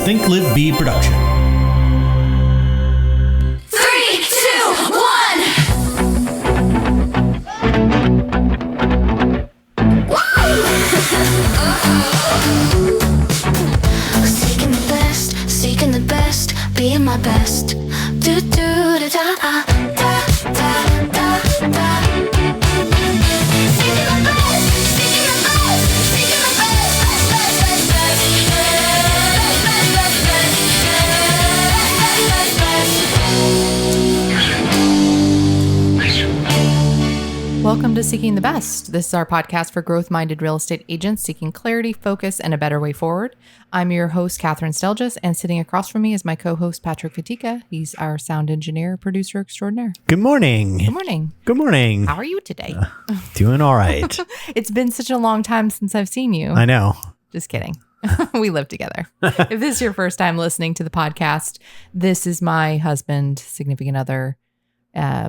Think Live Be production. 3, 2, 1. Seeking the best, being my best. Do do da da da da da da da. Seeking the best, seeking the best, seeking the best, best, best, best, best, best, best, best. Welcome to Seeking the Best. This is our podcast for growth-minded real estate agents seeking clarity, focus, and a better way forward. I'm your host, Kathryn Stelgis, and sitting across from me is my co-host, Patrick Fatika. He's our sound engineer, producer extraordinaire. Good morning. Good morning. Good morning. How are you today? Doing all right. It's been such a long time since I've seen you. I know. Just kidding. We live together. If this is your first time listening to the podcast, this is my husband, significant other,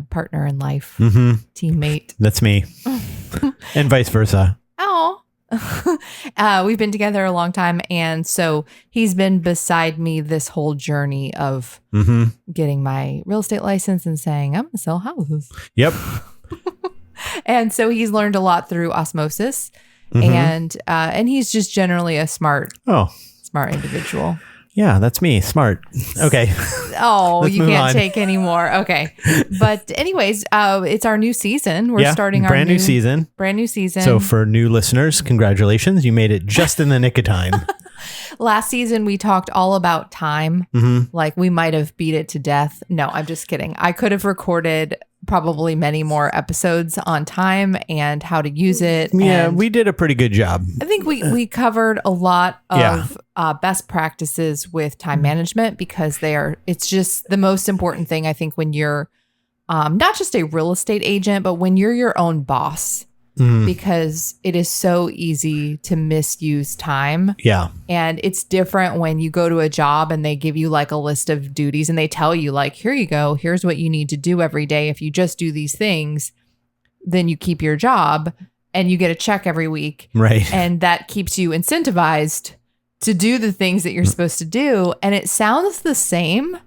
partner in life, teammate. That's me. And vice versa. Oh, we've been together a long time. And so he's been beside me this whole journey of getting my real estate license and saying, I'm going to sell houses. Yep. And so he's learned a lot through osmosis. And he's just generally a smart individual. Yeah, that's me. Smart. Okay. Oh, Let's you move can't on. take any more. Okay. But anyways, it's our new season. We're starting our brand new season. Brand new season. So for new listeners, congratulations. You made it just in the nick of time. Last season, we talked all about time. Like we might have beat it to death. No, I'm just kidding. I could have recorded probably many more episodes on time and how to use it. Yeah, and we did a pretty good job. I think we covered a lot of best practices with time management because it's just the most important thing, I think, when you're not just a real estate agent, but when you're your own boss. Because it is so easy to misuse time. Yeah. And it's different when you go to a job and they give you like a list of duties and they tell you like, here you go, here's what you need to do every day. If you just do these things, then you keep your job and you get a check every week. Right. And that keeps you incentivized to do the things that you're supposed to do. And it sounds the same.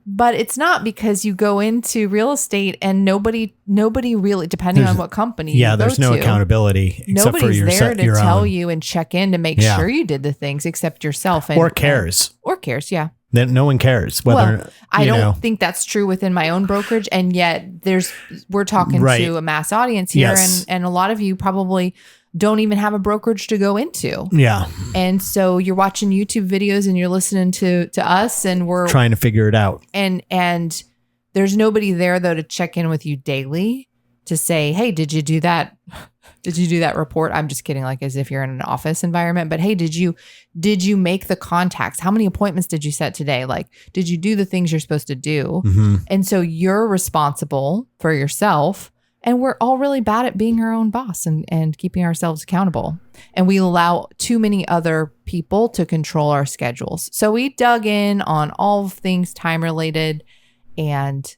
But it's not, because you go into real estate and nobody really, depending on what company you go there's no to, accountability except for nobody's there to tell own. you and check in to make sure you did the things except yourself. Or cares. Or cares, yeah. Then no one cares whether I don't think that's true within my own brokerage, and yet we're talking to a mass audience here, and a lot of you probably don't even have a brokerage to go into. Yeah. And so you're watching YouTube videos and you're listening to us, and we're trying to figure it out. And there's nobody there though to check in with you daily to say, hey, did you do that? Did you do that report? I'm just kidding, like as if you're in an office environment, but hey, did you make the contacts? How many appointments did you set today? Like, did you do the things you're supposed to do? And so you're responsible for yourself. And we're all really bad at being our own boss and keeping ourselves accountable. And we allow too many other people to control our schedules. So we dug in on all things time related, and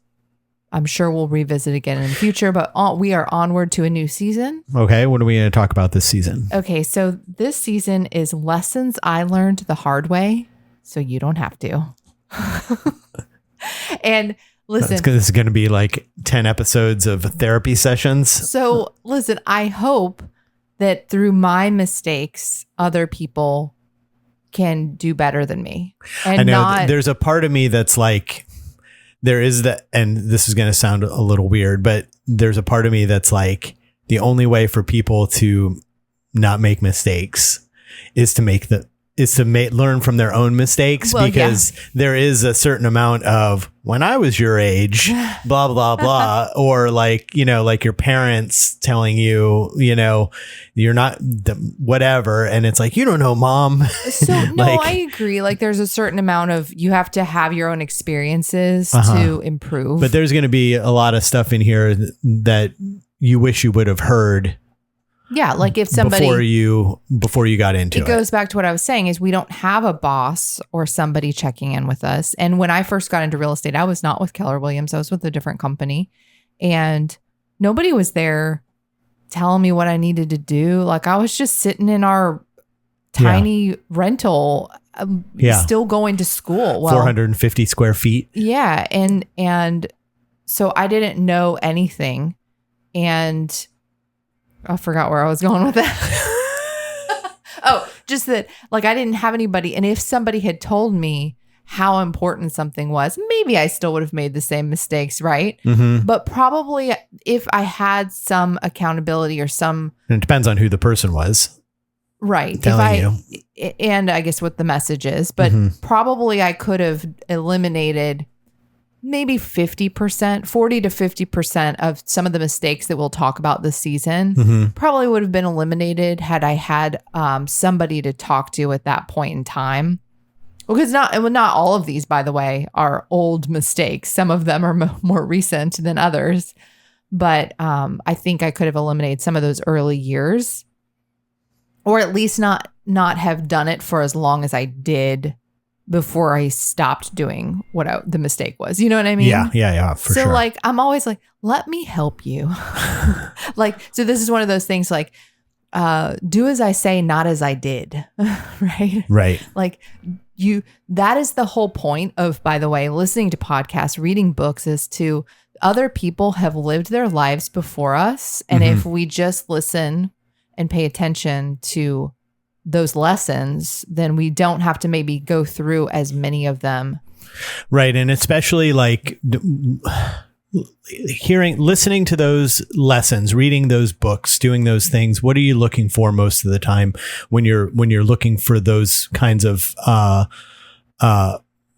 I'm sure we'll revisit again in the future, but we are onward to a new season. Okay, what are we going to talk about this season? Okay, so this season is lessons I learned the hard way, so you don't have to. And listen, this is going to be like 10 episodes of therapy sessions. So listen, I hope that through my mistakes, other people can do better than me. And I know there's a part of me that's like, there is that, and this is going to sound a little weird, but there's a part of me that's like, the only way for people to not make mistakes is to learn from their own mistakes, because there is a certain amount of, when I was your age, blah, blah, blah, or like your parents telling you, you're not whatever. And it's like, you don't know, mom. So no, I agree. Like there's a certain amount of, you have to have your own experiences to improve. But there's going to be a lot of stuff in here that you wish you would have heard. Yeah, like if somebody before you got into it. It goes back to what I was saying, is we don't have a boss or somebody checking in with us. And when I first got into real estate, I was not with Keller Williams. I was with a different company, and nobody was there telling me what I needed to do. Like I was just sitting in our tiny rental still going to school. Well, 450 square feet. Yeah. And so I didn't know anything. And I forgot where I was going with that. Oh, just that, like, I didn't have anybody. And if somebody had told me how important something was, maybe I still would have made the same mistakes, right? Mm-hmm. But probably if I had some accountability or some... And it depends on who the person was. Right. Telling you. And I guess what the message is, but probably I could have eliminated maybe 50%, 40 to 50% of some of the mistakes that we'll talk about this season. Probably would have been eliminated had I had somebody to talk to at that point in time. Because not all of these, by the way, are old mistakes. Some of them are more recent than others. But I think I could have eliminated some of those early years, or at least not have done it for as long as I did before I stopped doing what the mistake was. You know what I mean? Yeah, for sure. So like, I'm always like, let me help you. Like, so this is one of those things like, do as I say, not as I did. Right? Right. Like that is the whole point of, by the way, listening to podcasts, reading books, is to other people have lived their lives before us. And if we just listen and pay attention to those lessons, then we don't have to maybe go through as many of them. Right. And especially like listening to those lessons, reading those books, doing those things. What are you looking for most of the time when you're looking for those kinds of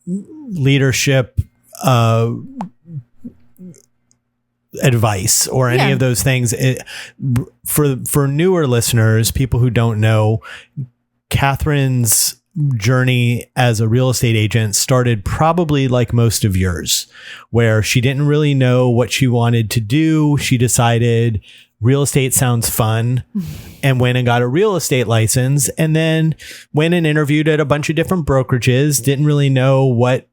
leadership advice or any of those things? For newer listeners, people who don't know, Kathryn's journey as a real estate agent started probably like most of yours, where she didn't really know what she wanted to do. She decided real estate sounds fun and went and got a real estate license, and then went and interviewed at a bunch of different brokerages. Didn't really know what,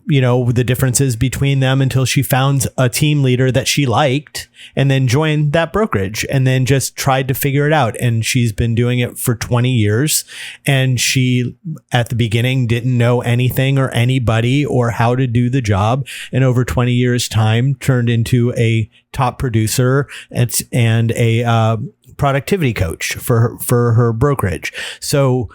the differences between them until she found a team leader that she liked, and then joined that brokerage, and then just tried to figure it out. And she's been doing it for 20 years. And she, at the beginning, didn't know anything or anybody or how to do the job. And over 20 years time turned into a top producer and a productivity coach for her brokerage. So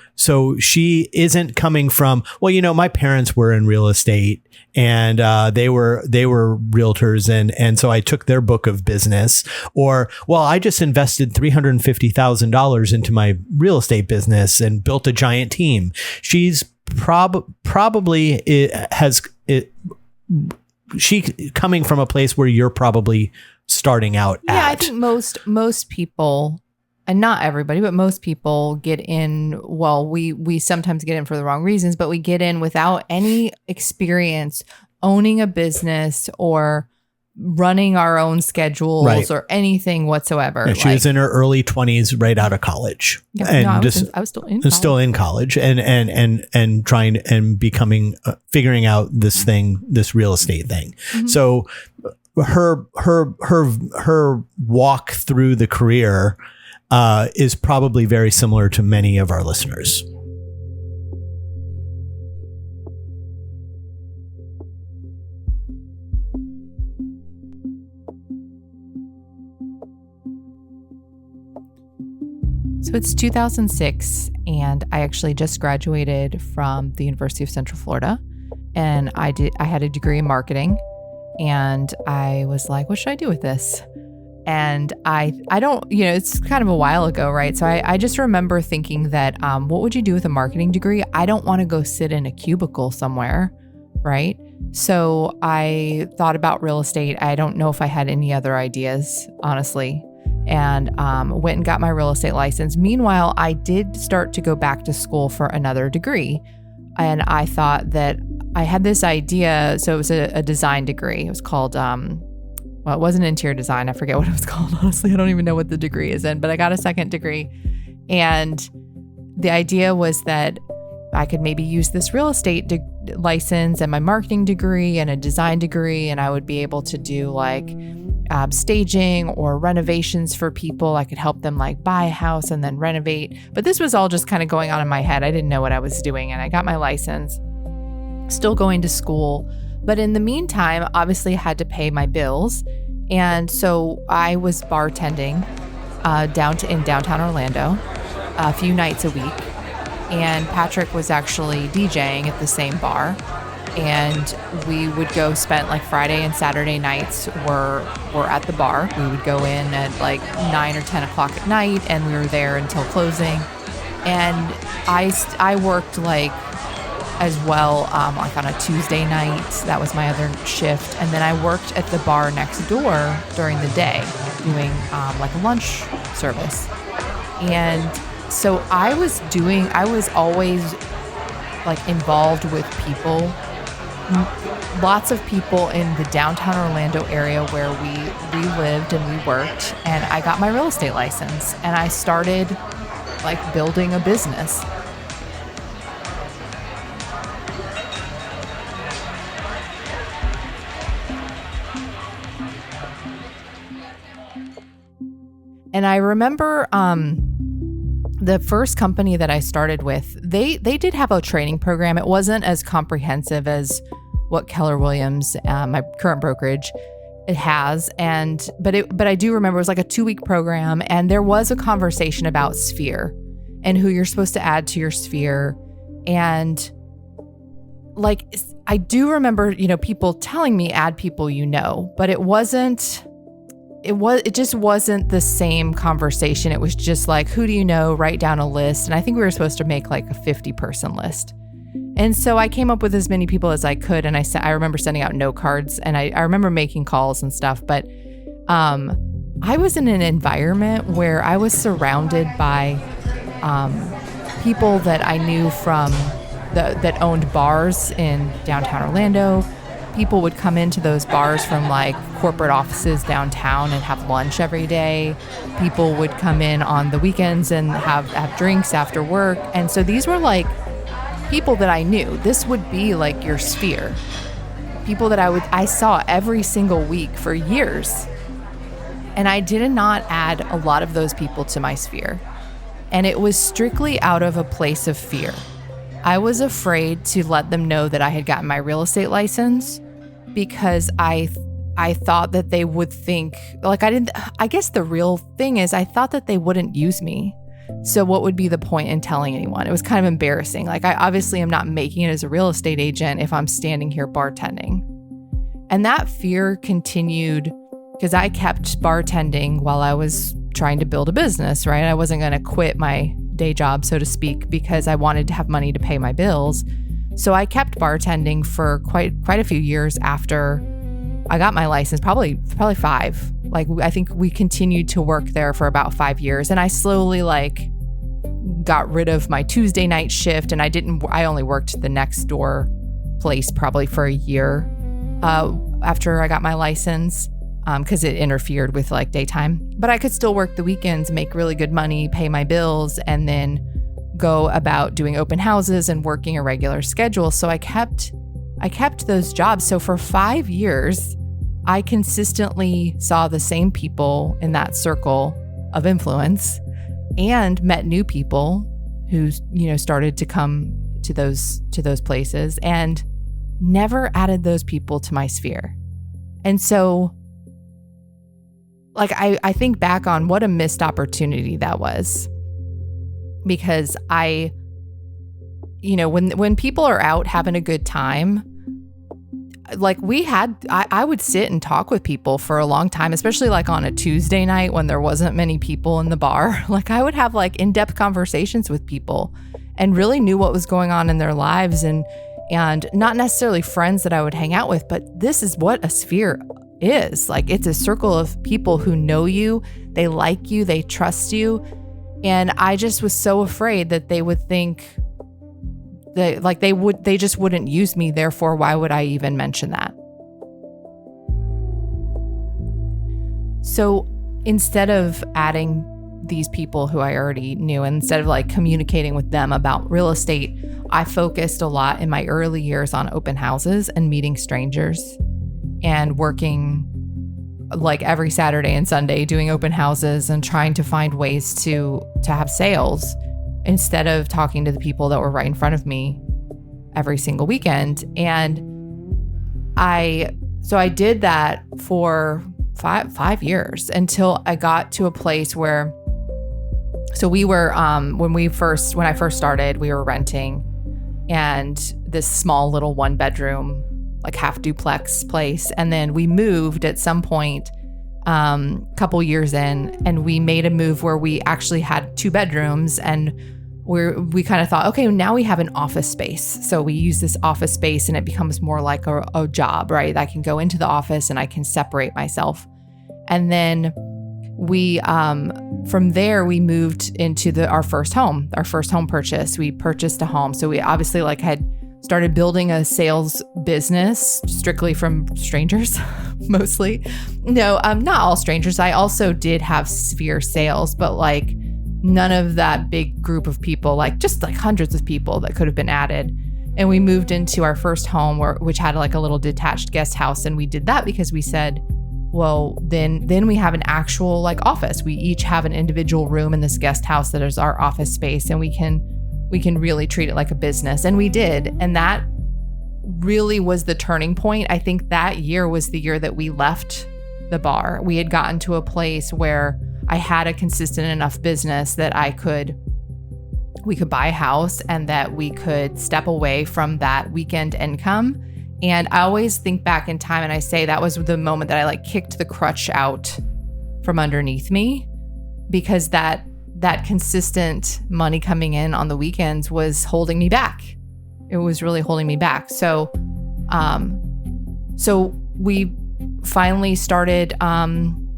she isn't coming from, my parents were in real estate and they were realtors, and so I took their book of business. Or, I just invested $350,000 into my real estate business and built a giant team. She's probably she coming from a place where you're probably starting out at. Yeah, I think most people, and not everybody, but most people get in. Well, we sometimes get in for the wrong reasons, but we get in without any experience owning a business or running our own schedules or anything whatsoever. Yeah, she was in her early 20s, right out of college. Yeah, and I was still in college. Still in college and trying and becoming, figuring out this real estate thing. Mm-hmm. So her walk through the career is probably very similar to many of our listeners. So it's 2006, and I actually just graduated from the University of Central Florida, and I had a degree in marketing, and I was like, what should I do with this? And I don't, it's kind of a while ago, right? So I just remember thinking that, what would you do with a marketing degree? I don't want to go sit in a cubicle somewhere, right? So I thought about real estate. I don't know if I had any other ideas, honestly. And went and got my real estate license. Meanwhile, I did start to go back to school for another degree. And I thought that I had this idea. So it was a design degree. It was called, it wasn't interior design. I forget what it was called. Honestly, I don't even know what the degree is in, but I got a second degree. And the idea was that I could maybe use this real estate license and my marketing degree and a design degree, and I would be able to do like staging or renovations for people. I could help them like buy a house and then renovate. But this was all just kind of going on in my head. I didn't know what I was doing, and I got my license, still going to school. But in the meantime, obviously I had to pay my bills. And so I was bartending in downtown Orlando a few nights a week. And Patrick was actually DJing at the same bar. And we would go spend like Friday and Saturday nights were at the bar. We would go in at like 9 or 10 o'clock at night, and we were there until closing. And I worked like as well, like on a Tuesday night. That was my other shift. And then I worked at the bar next door during the day doing like a lunch service. And so I was always like involved with people, lots of people in the downtown Orlando area where we lived and we worked. And I got my real estate license and I started like building a business. And I remember the first company that I started with, they did have a training program. It wasn't as comprehensive as what Keller Williams, my current brokerage, it has. But I do remember it was like a 2-week program, and there was a conversation about sphere and who you're supposed to add to your sphere. And like, I do remember, people telling me add people, but it just wasn't the same conversation. It was just like, who do you know? Write down a list. And I think we were supposed to make like a 50-person list. And so I came up with as many people as I could. And I remember sending out note cards, and I remember making calls and stuff. But I was in an environment where I was surrounded by people that I knew from that owned bars in downtown Orlando. People would come into those bars from like corporate offices downtown and have lunch every day. People would come in on the weekends and have drinks after work. And so these were like people that I knew. This would be like your sphere. People that I saw every single week for years. And I did not add a lot of those people to my sphere. And it was strictly out of a place of fear. I was afraid to let them know that I had gotten my real estate license, because I thought that they would think, like, I guess the real thing is I thought that they wouldn't use me. So what would be the point in telling anyone? It was kind of embarrassing. Like, I obviously am not making it as a real estate agent if I'm standing here bartending. And that fear continued because I kept bartending while I was trying to build a business, right? I wasn't going to quit my day job, so to speak, because I wanted to have money to pay my bills. So I kept bartending for quite a few years after I got my license, probably 5. Like, I think we continued to work there for about 5 years, and I slowly like got rid of my Tuesday night shift, and I only worked the next door place probably for a year after I got my license, because it interfered with like daytime. But I could still work the weekends, make really good money, pay my bills, and then go about doing open houses and working a regular schedule. So I kept those jobs. So for 5 years, I consistently saw the same people in that circle of influence and met new people who, started to come to those places, and never added those people to my sphere. And so like, I think back on what a missed opportunity that was. Because when people are out having a good time, like I would sit and talk with people for a long time, especially like on a Tuesday night when there wasn't many people in the bar. Like, I would have like in-depth conversations with people and really knew what was going on in their lives, and not necessarily friends that I would hang out with, but this is what a sphere is. Like, it's a circle of people who know you, they like you, they trust you. And I just was so afraid that they would think that like they just wouldn't use me. Therefore, why would I even mention that? So instead of adding these people who I already knew, and instead of like communicating with them about real estate, I focused a lot in my early years on open houses and meeting strangers and working like every Saturday and Sunday doing open houses and trying to find ways to have sales instead of talking to the people that were right in front of me every single weekend. And I did that for five years until I got to a place where, so we were, when I first started, we were renting, and this small little 1-bedroom, like half duplex place. And then we moved at some point, couple years in, and we made a move where we actually had 2 bedrooms, and we kind of thought, okay, now we have an office space. So we use this office space and it becomes more like a job, right? I can go into the office and I can separate myself. And then we, from there, we moved into our first home purchase. We purchased a home. So we obviously had started building a sales business strictly from strangers, mostly. No, not all strangers. I also did have Sphere sales, but none of that big group of people, just hundreds of people that could have been added. And we moved into our first home, which had a little detached guest house. And we did that because we said, well, then we have an actual office. We each have an individual room in this guest house that is our office space, and we can really treat it like a business. And we did. And that really was the turning point. I think that year was the year that we left the bar. We had gotten to a place where I had a consistent enough business that we could buy a house and that we could step away from that weekend income. And I always think back in time and I say that was the moment that I kicked the crutch out from underneath me, because that consistent money coming in on the weekends was holding me back. It was really holding me back. So we finally started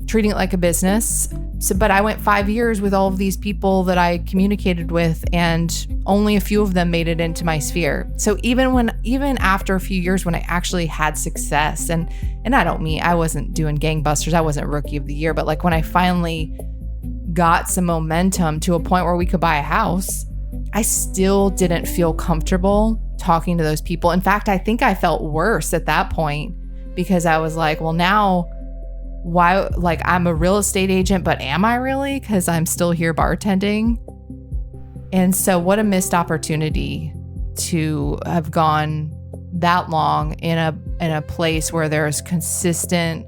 treating it like a business. But I went 5 years with all of these people that I communicated with, and only a few of them made it into my sphere. So even after a few years when I actually had success, and I wasn't doing gangbusters, I wasn't rookie of the year, but when I finally got some momentum to a point where we could buy a house, I still didn't feel comfortable talking to those people. In fact, I think I felt worse at that point, because I was like, well, now why, I'm a real estate agent, but am I really? Because I'm still here bartending. And so what a missed opportunity to have gone that long in a place where there's consistent,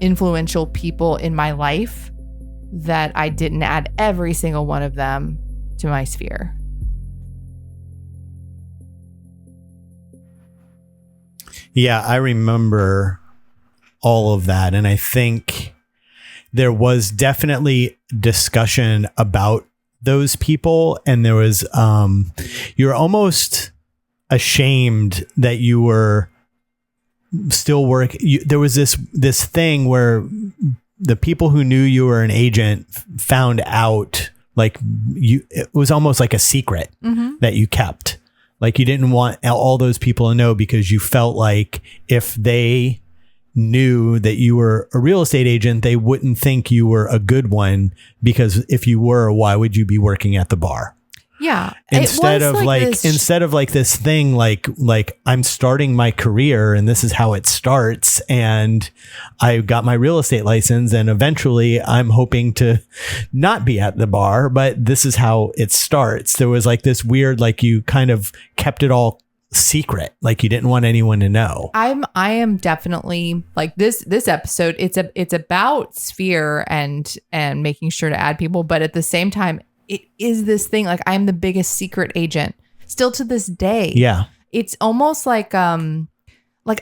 influential people in my life that I didn't add every single one of them to my sphere. Yeah, I remember all of that. And I think there was definitely discussion about those people. And there was, you're almost ashamed that you were still working. There was this thing where the people who knew you were an agent found out, it was almost like a secret that you kept. You didn't want all those people to know, because you felt like if they knew that you were a real estate agent, they wouldn't think you were a good one, because if you were, why would you be working at the bar? Yeah. Instead of this thing, I'm starting my career and this is how it starts. And I got my real estate license, and eventually I'm hoping to not be at the bar, but this is how it starts. There was this weird, you kind of kept it all secret, you didn't want anyone to know. I am definitely this episode, it's about sphere and making sure to add people, but at the same time it is this thing, I'm the biggest secret agent still to this day. Yeah. It's almost I'm very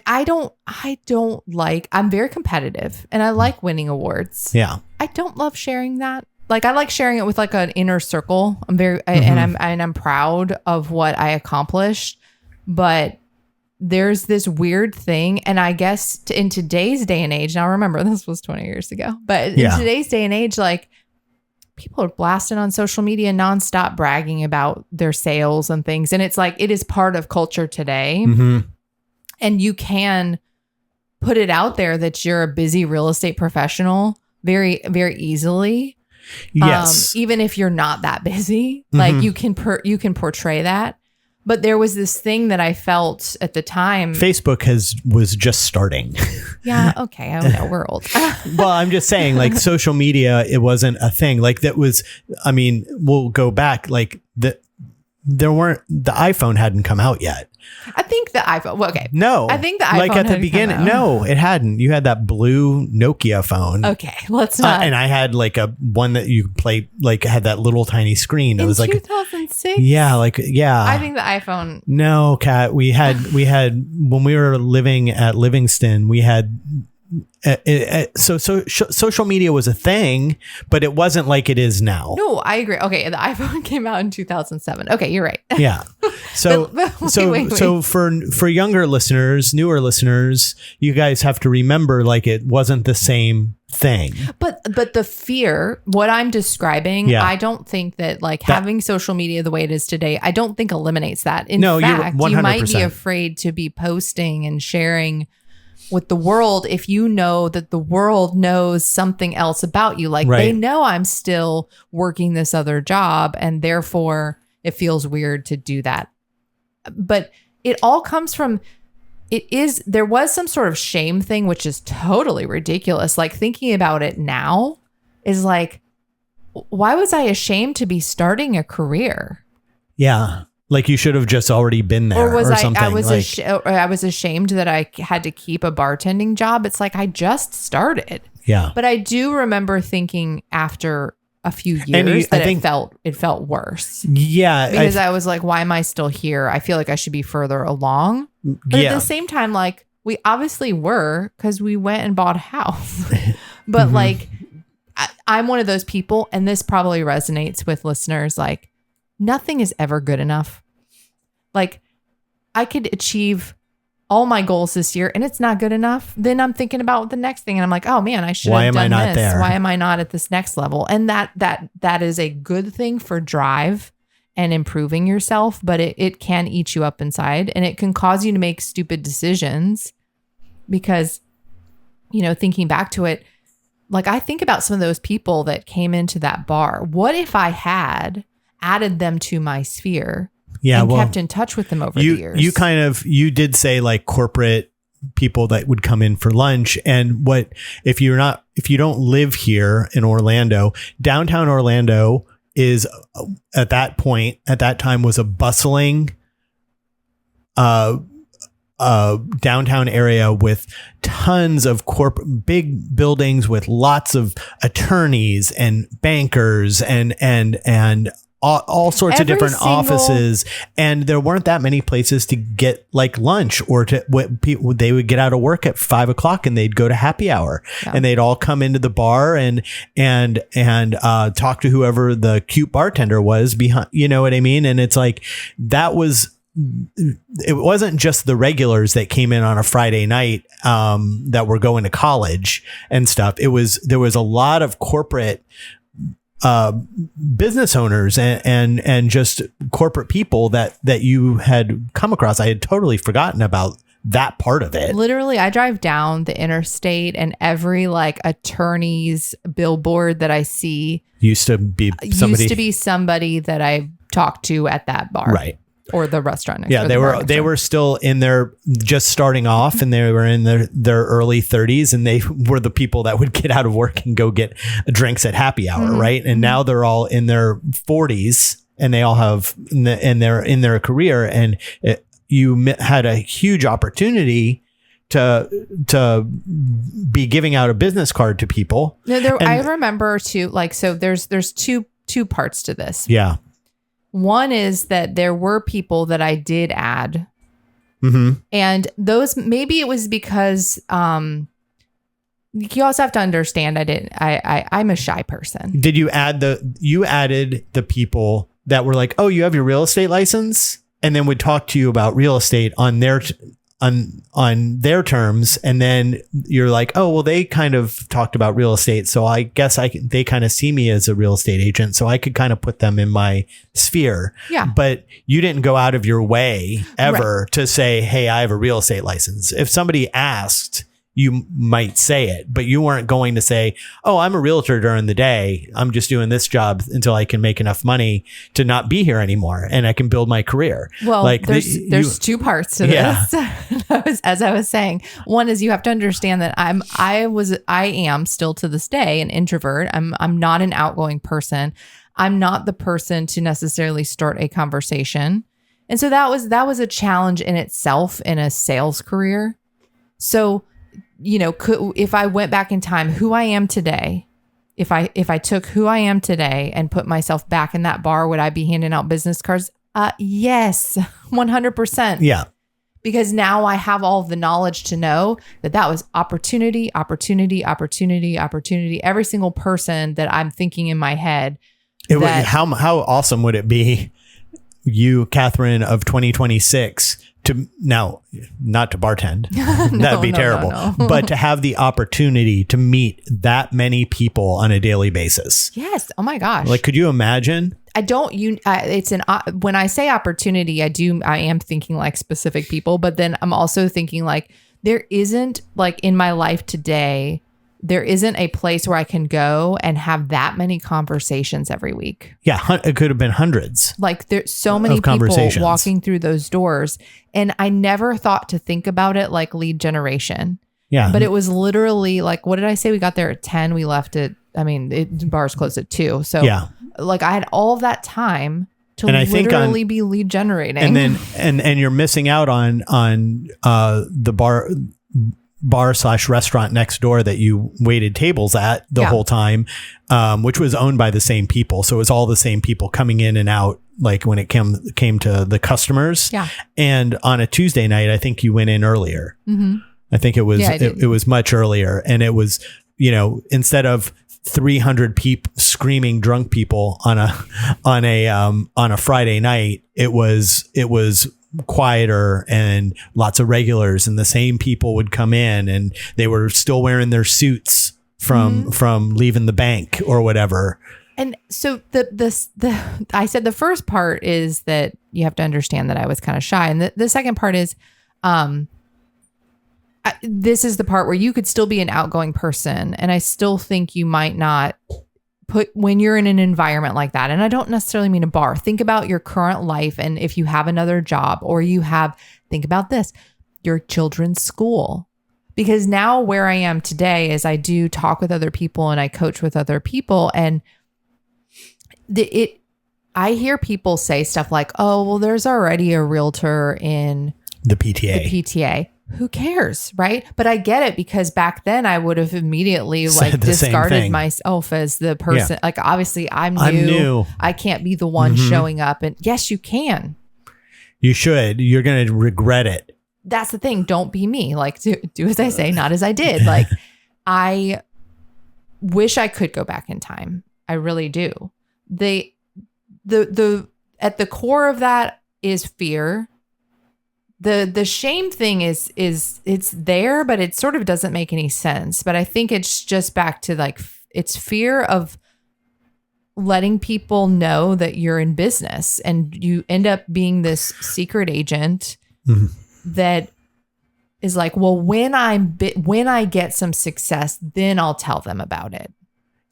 competitive and I like winning awards. Yeah. I don't love sharing that. I like sharing it with an inner circle. I'm proud of what I accomplished. But there's this weird thing. And I guess in today's day and age, now remember, this was 20 years ago, but in today's day and age, people are blasting on social media nonstop, bragging about their sales and things. And it's it is part of culture today. Mm-hmm. And you can put it out there that you're a busy real estate professional very, very easily. Yes. Even if you're not that busy, you can portray that. But there was this thing that I felt at the time. Facebook was just starting. Yeah. Okay. I know we're old. Well, I'm just saying, like, social media, it wasn't a thing. Like, that was, I mean, we'll go back, like, the iPhone hadn't come out yet. I think the iPhone. Well, okay. No. I think the iPhone. Like, at the had beginning. come out. No, it hadn't. You had that blue Nokia phone. Okay. Let's not. And I had like a one that you play, like, had that little tiny screen. It in was like, 2006. yeah, like, yeah. I think the iPhone. No, Kat, we had when we were living at Livingston, we had so social media was a thing, but it wasn't like it is now. No, I agree. Okay, the iPhone came out in 2007. Okay, you're right. Yeah. So But wait. so for younger listeners, newer listeners, you guys have to remember, like, it wasn't the same thing. But the fear, what I'm describing, Yeah. I don't think that having social media the way it is today, I don't think eliminates that. In No, you're fact, 100%. you might be afraid to be posting and sharing with the world if you know that the world knows something else about you. Like, they know I'm still working this other job, and therefore it feels weird to do that. But it all comes from, there was some sort of shame thing, which is totally ridiculous. Like, thinking about it now is like, why was I ashamed to be starting a career? Yeah. Like, you should have just already been there, Or was something. I was ashamed that I had to keep a bartending job. It's like, I just started. Yeah. But I do remember thinking after a few years that it felt worse. Yeah. Because I was like, why am I still here? I feel like I should be further along. But at the same time, like, we obviously were, because we went and bought a house. But Mm-hmm. like, I'm one of those people, and this probably resonates with listeners, like, nothing is ever good enough. Like, I could achieve all my goals this year and it's not good enough. Then I'm thinking about the next thing and I'm like, oh man, I should have done this. there? Why am I not at this next level? And that is a good thing for drive and improving yourself, but it can eat you up inside, and it can cause you to make stupid decisions because, you know, thinking back to it, like, I think about some of those people that came into that bar. What if I had added them to my sphere and kept in touch with them over the years? You did say, like, corporate people that would come in for lunch. And if you don't live here in Orlando, downtown Orlando is at that time was a bustling downtown area with tons of big buildings with lots of attorneys and bankers and all sorts of different offices, and there weren't that many places to get, like, lunch, or they would get out of work at 5 o'clock and they'd go to happy hour, and they'd all come into the bar and talk to whoever the cute bartender was behind, you know what I mean? And it's like, it wasn't just the regulars that came in on a Friday night that were going to college and stuff. There was a lot of corporate business owners and just corporate people that you had come across. I had totally forgotten about that part of it. Literally, I drive down the interstate, and every, like, attorney's billboard that I see used to be somebody that I talked to at that bar. Right. Or the restaurant next door. Yeah, they were still in their, just starting off, and they were in their early 30s, and they were the people that would get out of work and go get drinks at happy hour, mm-hmm. right? And now they're all in their 40s, and they all have, and they're in their career, and you had a huge opportunity to be giving out a business card to people. No, I remember too, like, so there's two parts to this. Yeah. One is that there were people that I did add. Mm-hmm. And those, maybe it was because you also have to understand I'm a shy person. Did you you added the people that were like, oh, you have your real estate license? And then would talk to you about real estate on their terms, and then you're like, oh, well, they kind of talked about real estate, so I guess they kind of see me as a real estate agent, so I could kind of put them in my sphere. Yeah. But you didn't go out of your way ever to say, hey, I have a real estate license. If somebody asked, you might say it, but you weren't going to say, oh, I'm a realtor during the day. I'm just doing this job until I can make enough money to not be here anymore and I can build my career. Well, like there's two parts to this. As I was saying, one is you have to understand that I am still to this day an introvert. I'm not an outgoing person. I'm not the person to necessarily start a conversation. And so that was a challenge in itself in a sales career. So, if I went back in time, who I am today, if I took who I am today and put myself back in that bar, would I be handing out business cards? Yes, 100%. Yeah. Because now I have all of the knowledge to know that was opportunity, opportunity, opportunity, opportunity. Every single person that I'm thinking in my head. How awesome would it be, you, Kathryn, of 2026, to now not to bartend, that'd be terrible, no. But to have the opportunity to meet that many people on a daily basis. Yes. Oh my gosh. Like, could you imagine? When I say opportunity, I am thinking like specific people, but then I'm also thinking like there isn't like in my life today, there isn't a place where I can go and have that many conversations every week. Yeah, it could have been hundreds. Like there's so many people walking through those doors. And I never thought to think about it like lead generation. Yeah. But it was literally like, what did I say? We got there at 10. We left at, bar's closed at 2. So yeah, like I had all of that time to literally be lead generating. And then, and you're missing out on the bar/restaurant next door that you waited tables at the whole time, which was owned by the same people. So it was all the same people coming in and out, like when it came to the customers. Yeah. And on a Tuesday night, I think you went in earlier. Mm-hmm. I think it was, it was much earlier. And it was, instead of 300 screaming drunk people on a Friday night, it was quieter and lots of regulars, and the same people would come in and they were still wearing their suits from leaving the bank or whatever. And so I said the first part is that you have to understand that I was kind of shy, and the second part is this is the part where you could still be an outgoing person, and I still think you might not when you're in an environment like that. And I don't necessarily mean a bar. Think about your current life. And if you have another job or think about this, your children's school. Because now where I am today is I do talk with other people and I coach with other people. And I hear people say stuff like, oh, well, there's already a realtor in the PTA. Who cares, right? But I get it, because back then I would have immediately discarded myself as the person. Yeah. Like, obviously I'm new. I can't be the one showing up. And yes, you can. You should. You're going to regret it. That's the thing. Don't be me. Like, do as I say, not as I did. Like, I wish I could go back in time. I really do. The at the core of that is fear. The shame thing is it's there, but it sort of doesn't make any sense. But I think it's just back to like, it's fear of letting people know that you're in business, and you end up being this secret agent that is like, well, when I get some success, then I'll tell them about it.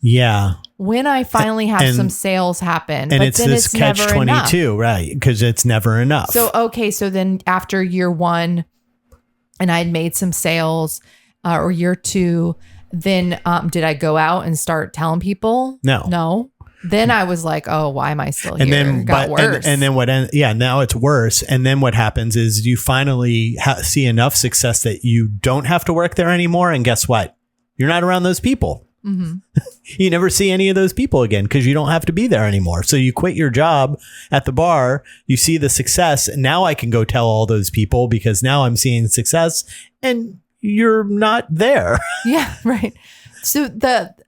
Yeah. When I finally have some sales happen. And it's this catch-22, right? Because it's never enough. So then after year 1 and I had made some sales, or year 2, then did I go out and start telling people? No. Then I was like, oh, why am I still here? Then it got worse. And then now it's worse. And then what happens is you finally see enough success that you don't have to work there anymore. And guess what? You're not around those people. Mm-hmm. You never see any of those people again because you don't have to be there anymore. So you quit your job at the bar, you see the success, and now I can go tell all those people because now I'm seeing success and you're not there. Yeah, right. So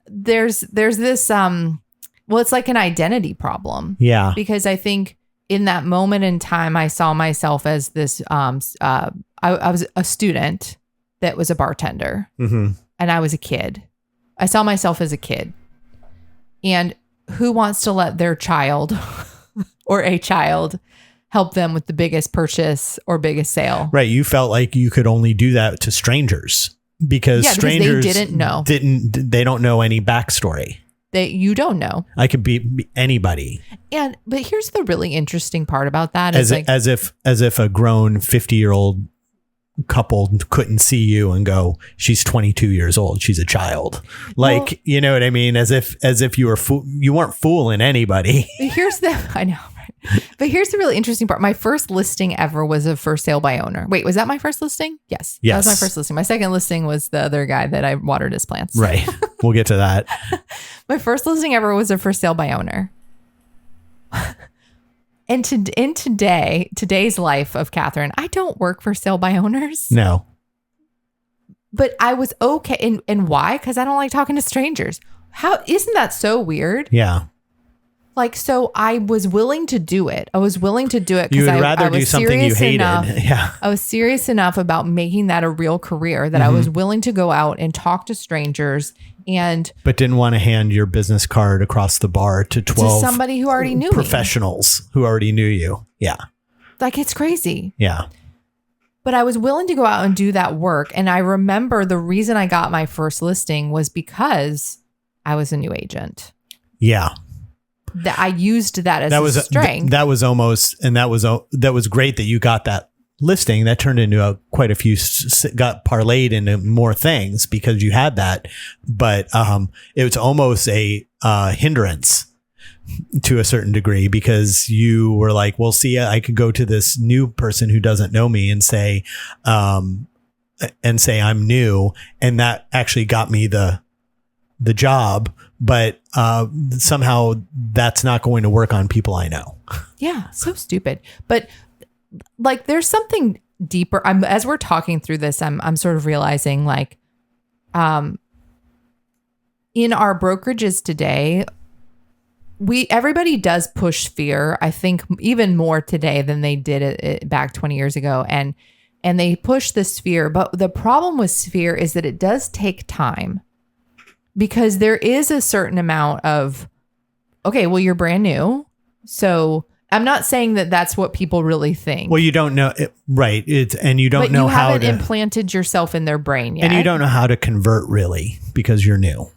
there's this it's like an identity problem. Yeah. Because I think in that moment in time I saw myself as this I was a student that was a bartender. Mm-hmm. And I was a kid. I saw myself as a kid. And who wants to let their child or a child help them with the biggest purchase or biggest sale? Right. You felt like you could only do that to strangers. because Yeah, because they strangers didn't know. They don't know any backstory. You don't know. I could be anybody. But here's the really interesting part about that As is if a grown 50-year-old couple couldn't see you and go, she's 22 years old, she's a child. Like, well, you know what I mean? As if you weren't fooling anybody. I know, right? But here's the really interesting part. My first listing ever was a for sale by owner. Wait, was that my first listing? Yes. That was my first listing. My second listing was the other guy that I watered his plants. Right. We'll get to that. My first listing ever was a for sale by owner. And in today's life of Kathryn, I don't work for sale by owners. No. But I was okay. And why? Because I don't like talking to strangers. How isn't that so weird? Yeah. Like, so I was willing to do it. I was willing to do it You because would rather I do was something you serious hated. enough. Yeah. I was serious enough about making that a real career that I was willing to go out and talk to strangers but didn't want to hand your business card across the bar to 12 to somebody who already knew professionals who already knew you. Yeah. Like, it's crazy. Yeah. But I was willing to go out and do that work. And I remember the reason I got my first listing was because I was a new agent. Yeah. That I used that as a strength. That was great that you got that listing. That turned into quite a few, got parlayed into more things because you had that. But it was almost a hindrance to a certain degree because you were like, well, see, I could go to this new person who doesn't know me and say I'm new. And that actually got me the job. But somehow that's not going to work on people I know. Yeah, so stupid. But like, there's something deeper. As we're talking through this, I'm sort of realizing, like, in our brokerages today, everybody does push fear. I think even more today than they did it back 20 years ago, and they push this fear. But the problem with fear is that it does take time. Because there is a certain amount of, okay, well, you're brand new. So I'm not saying that that's what people really think. Well, you don't know. Right. And you don't know how to. But you haven't implanted yourself in their brain yet. And you don't know how to convert really because you're new.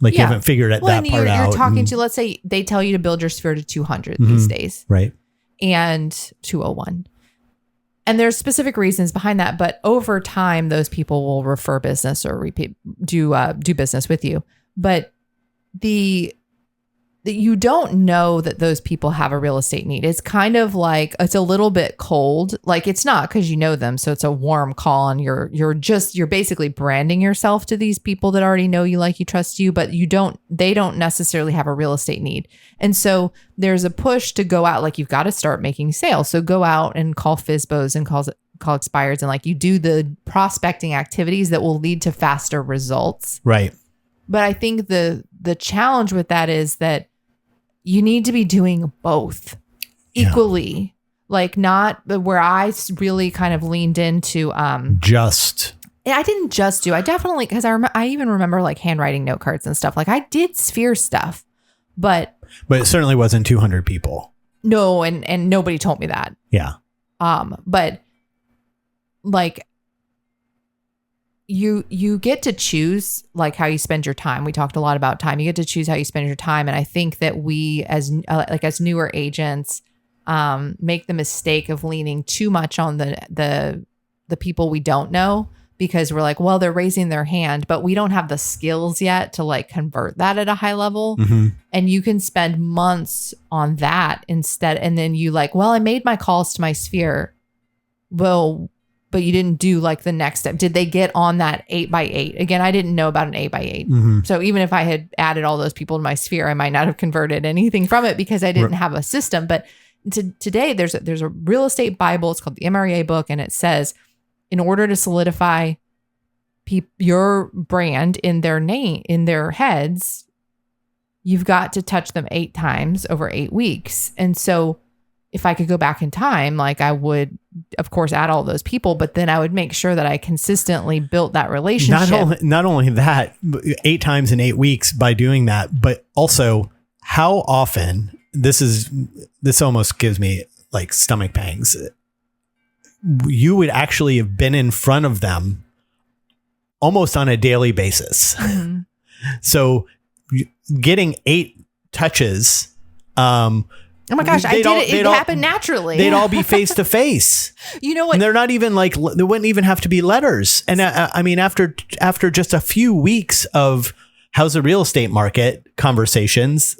Like, you haven't figured that part out. You're talking to, let's say they tell you to build your sphere to 200 these days. Right. And 201. And there's specific reasons behind that, but over time, those people will refer business or do business with you. But you don't know that those people have a real estate need. It's kind of like, it's a little bit cold. Like, it's not because you know them, so it's a warm call, and you're basically branding yourself to these people that already know you, like you, trust you, but they don't necessarily have a real estate need. And so there's a push to go out, like, you've got to start making sales. So go out and call FSBOs and call expireds, and like, you do the prospecting activities that will lead to faster results. Right. But I think the challenge with that is that you need to be doing both equally. Like, not where I really kind of leaned into I didn't just do. I definitely, because I even remember like handwriting note cards and stuff. Like, I did sphere stuff, but it certainly wasn't 200 people. No, and nobody told me that. Yeah. But like, you get to choose like how you spend your time. We talked a lot about time. You get to choose how you spend your time, and I think that we as newer agents make the mistake of leaning too much on the people we don't know, because we're like, well, they're raising their hand, but we don't have the skills yet to like convert that at a high level. Mm-hmm. And you can spend months on that instead, and then you like, well, I made my calls to my sphere. Well, but you didn't do like the next step. Did they get on that 8x8? Again, I didn't know about an 8x8. Mm-hmm. So even if I had added all those people to my sphere, I might not have converted anything from it because I didn't have a system. But today there's a real estate Bible. It's called the MREA book. And it says, in order to solidify your brand in their name, in their heads, you've got to touch them 8 times over 8 weeks. And so if I could go back in time, like, I would, of course, add all those people, but then I would make sure that I consistently built that relationship. Not only that, 8 times in 8 weeks by doing that, but also how often, this almost gives me like stomach pangs. You would actually have been in front of them almost on a daily basis. So getting 8 touches, oh my gosh, I did it. It happened naturally. They'd all be face to face. You know what? And they're not even like, they wouldn't even have to be letters. And I mean, after just a few weeks of how's the real estate market conversations,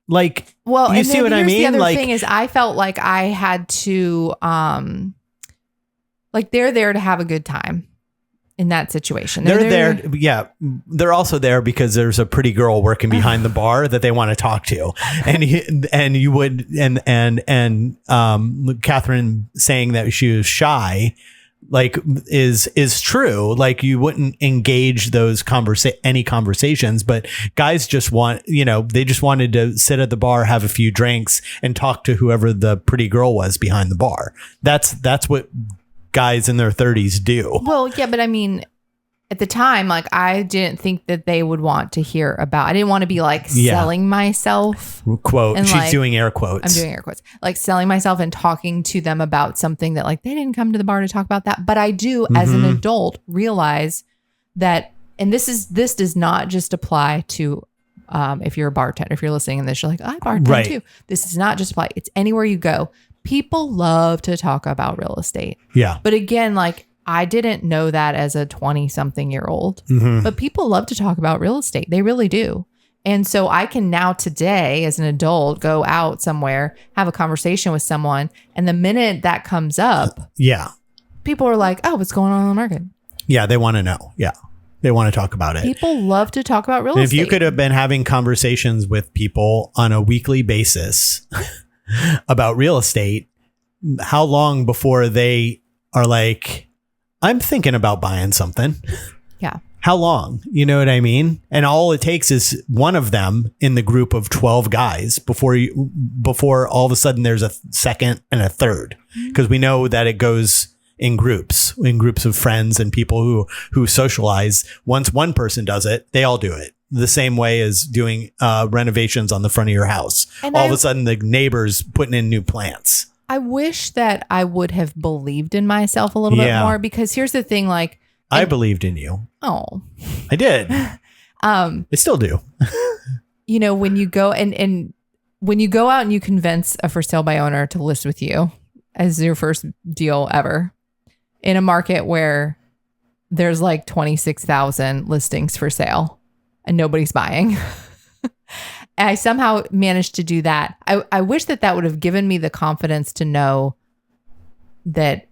like, well, you see what I mean? The other like, thing is I felt like I had to, like they're there to have a good time in that situation. They're there. Yeah. They're also there because there's a pretty girl working behind the bar that they want to talk to. And Kathryn saying that she was shy, like is true. Like you wouldn't engage those any conversations, but guys just want, they just wanted to sit at the bar, have a few drinks and talk to whoever the pretty girl was behind the bar. That's what guys in their 30s do. Well, yeah, but I mean, at the time, like I didn't think that they would want to hear about. I didn't want to be like selling myself. Quote. She's like, doing air quotes. I'm doing air quotes. Like selling myself and talking to them about something that like they didn't come to the bar to talk about that. But I do, as an adult, realize that, and this does not just apply to if you're a bartender. If you're listening and this, you're like, I bartend too. This does not just apply. It's anywhere you go. People love to talk about real estate. Yeah. But again, like I didn't know that as a 20-something-year-old, but people love to talk about real estate. They really do. And so I can now today as an adult go out somewhere, have a conversation with someone. And the minute that comes up, people are like, oh, what's going on in the market? Yeah. They want to know. Yeah. They want to talk about it. People love to talk about real estate. If you could have been having conversations with people on a weekly basis about real estate, how long before they are like, I'm thinking about buying something? Yeah. How long? You know what I mean? And all it takes is one of them in the group of 12 guys before all of a sudden there's a second and a third, because we know that it goes in groups of friends and people who socialize. Once one person does it, they all do it. The same way as doing renovations on the front of your house. And all of a sudden, the neighbors putting in new plants. I wish that I would have believed in myself a little bit more, because here's the thing, like I believed in you. Oh, I did. I still do. When you go and when you go out and you convince a for sale by owner to list with you as your first deal ever in a market where there's like 26,000 listings for sale and nobody's buying. And I somehow managed to do that. I wish that would have given me the confidence to know that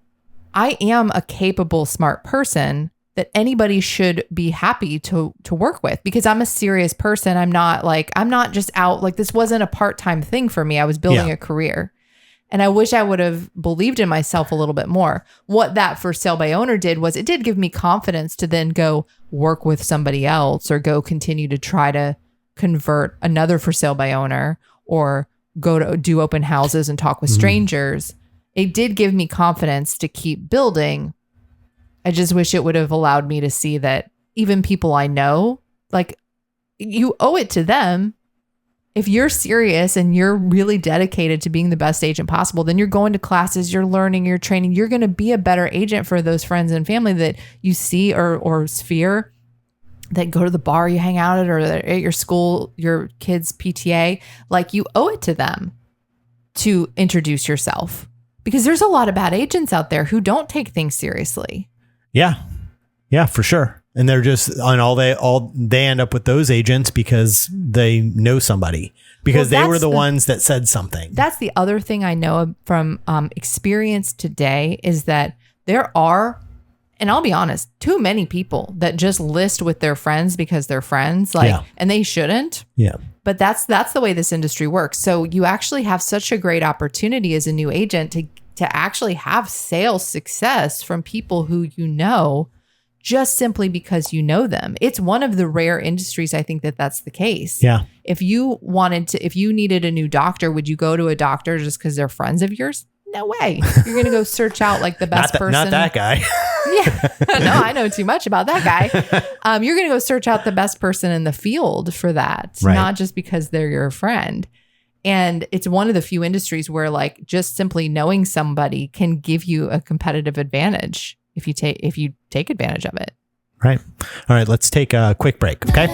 I am a capable, smart person that anybody should be happy to work with, because I'm a serious person. I'm not just out, like this wasn't a part-time thing for me. I was building a career. And I wish I would have believed in myself a little bit more. What that for sale by owner did was it did give me confidence to then go work with somebody else or go continue to try to convert another for sale by owner or go to do open houses and talk with strangers. It did give me confidence to keep building. I just wish it would have allowed me to see that even people I know, like you owe it to them. If you're serious and you're really dedicated to being the best agent possible, then you're going to classes, you're learning, you're training, you're going to be a better agent for those friends and family that you see or sphere that go to the bar you hang out at, or at your school, your kids' PTA. Like you owe it to them to introduce yourself, because there's a lot of bad agents out there who don't take things seriously. Yeah. Yeah, for sure. And they're just they end up with those agents because they know somebody, because they were the ones that said something. That's the other thing I know from experience today is that there are, and I'll be honest, too many people that just list with their friends because they're friends, and they shouldn't. Yeah. But that's the way this industry works. So you actually have such a great opportunity as a new agent to actually have sales success from people who you know, just simply because you know them. It's one of the rare industries, I think, that's the case. Yeah. If you needed a new doctor, would you go to a doctor just because they're friends of yours? No way. You're going to go search out like the best person. Not that guy. Yeah. No, I know too much about that guy. You're going to go search out the best person in the field for that, not just because they're your friend. And it's one of the few industries where like just simply knowing somebody can give you a competitive advantage if you take advantage of it. Right. All right. Let's take a quick break. Okay.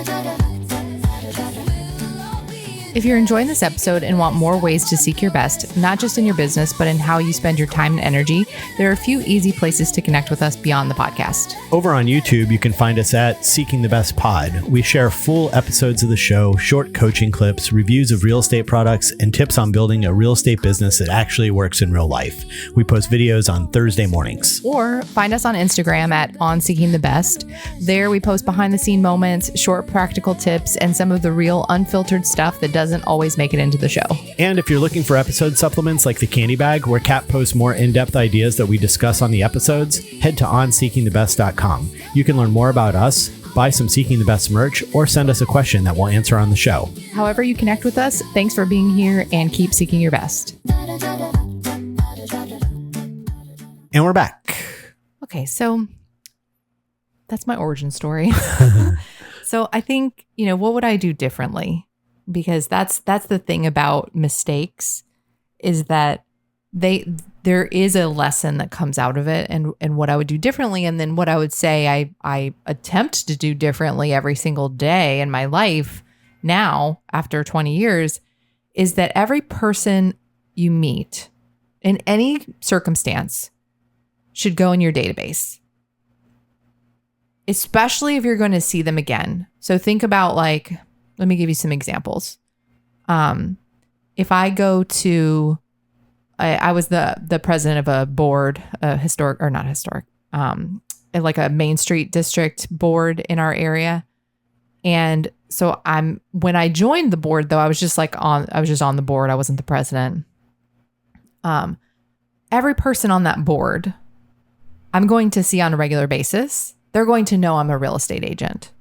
If you're enjoying this episode and want more ways to seek your best, not just in your business, but in how you spend your time and energy, there are a few easy places to connect with us beyond the podcast. Over on YouTube, you can find us at Seeking the Best Pod. We share full episodes of the show, short coaching clips, reviews of real estate products, and tips on building a real estate business that actually works in real life. We post videos on Thursday mornings. Or find us on Instagram at On Seeking the Best. There we post behind the scene moments, short practical tips, and some of the real unfiltered stuff that doesn't always make it into the show. And if you're looking for episode supplements like the Candy Bag, where Kat posts more in-depth ideas that we discuss on the episodes, head to onseekingthebest.com. You can learn more about us, buy some Seeking the Best merch, or send us a question that we'll answer on the show. However you connect with us, thanks for being here and keep seeking your best. And we're back. Okay, so that's my origin story. So I think, what would I do differently? Because that's the thing about mistakes, is that there is a lesson that comes out of it, and what I would do differently, and then what I would say I attempt to do differently every single day in my life now after 20 years, is that every person you meet in any circumstance should go in your database, especially if you're going to see them again. So think about, let me give you some examples. If I go to, I was the president of a board, like a Main Street district board in our area. And so when I joined the board though, I was just on the board. I wasn't the president. Every person on that board, I'm going to see on a regular basis. They're going to know I'm a real estate agent.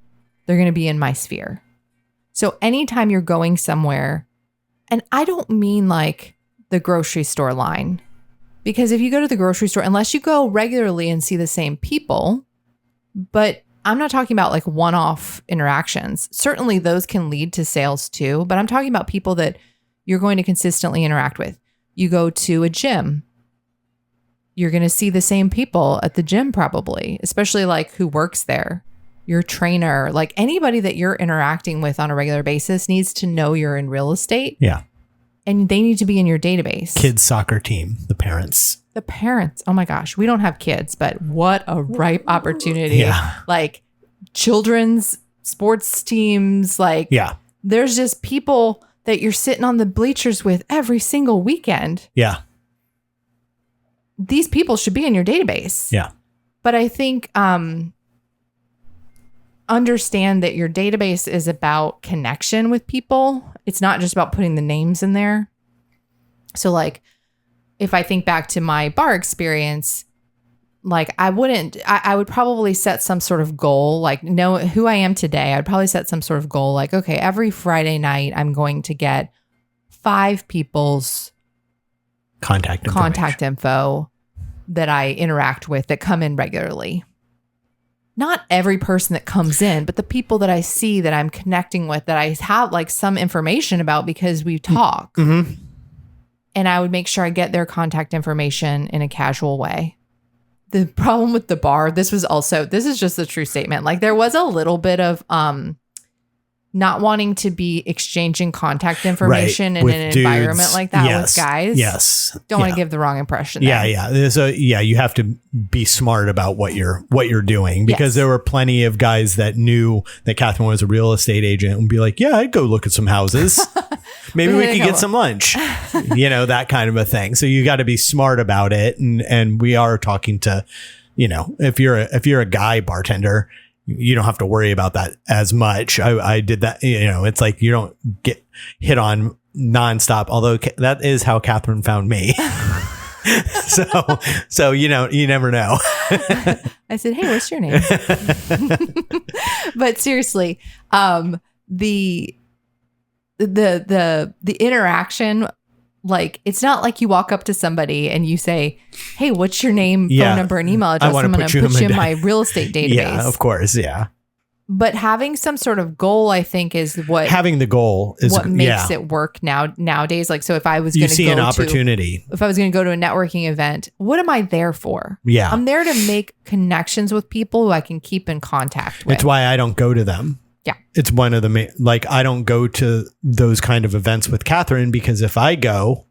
They're going to be in my sphere. So anytime you're going somewhere, and I don't mean like the grocery store line, because if you go to the grocery store, unless you go regularly and see the same people, but I'm not talking about like one-off interactions. Certainly those can lead to sales too, but I'm talking about people that you're going to consistently interact with. You go to a gym, you're going to see the same people at the gym probably, especially like who works there. Your trainer, like anybody that you're interacting with on a regular basis needs to know you're in real estate. Yeah. And they need to be in your database. Kids soccer team, the parents. The parents. Oh my gosh. We don't have kids, but what a ripe opportunity. Yeah. Like children's sports teams. There's just people that you're sitting on the bleachers with every single weekend. Yeah. These people should be in your database. Yeah. But I think, understand that your database is about connection with people. It's not just about putting the names in there. So like, if I think back to my bar experience, like I would probably set some sort of goal, like know who I am today. I'd probably set some sort of goal, like, okay, every Friday night, I'm going to get 5 people's contact info that I interact with that come in regularly. Not every person that comes in, but the people that I see that I'm connecting with, that I have like some information about because we talk. Mm-hmm. And I would make sure I get their contact information in a casual way. The problem with the bar, this is just a true statement. Like there was a little bit of not wanting to be exchanging contact information in an environment like that with guys. Yes. Don't want to give the wrong impression. Yeah. So you have to be smart about what you're doing, because there were plenty of guys that knew that Kathryn was a real estate agent and be like, yeah, I'd go look at some houses. Maybe we could get some lunch, that kind of a thing. So you got to be smart about it. And we are talking to, if you're a guy bartender, you don't have to worry about that as much. I did that. It's like you don't get hit on nonstop, although that is how Kathryn found me. so you never know. I said, hey, what's your name? But seriously, the interaction, like, it's not like you walk up to somebody and you say, hey, what's your name, phone number, and email address? I'm going to put you in my real estate database. Yeah, of course. Yeah. But having some sort of goal, I think, is what Having the goal is what makes it work nowadays. Like, so if I was going to see an opportunity, if I was going to go to a networking event, what am I there for? Yeah. I'm there to make connections with people who I can keep in contact with. It's why I don't go to them. Yeah. It's one of the like, I don't go to those kind of events with Kathryn, because if I go,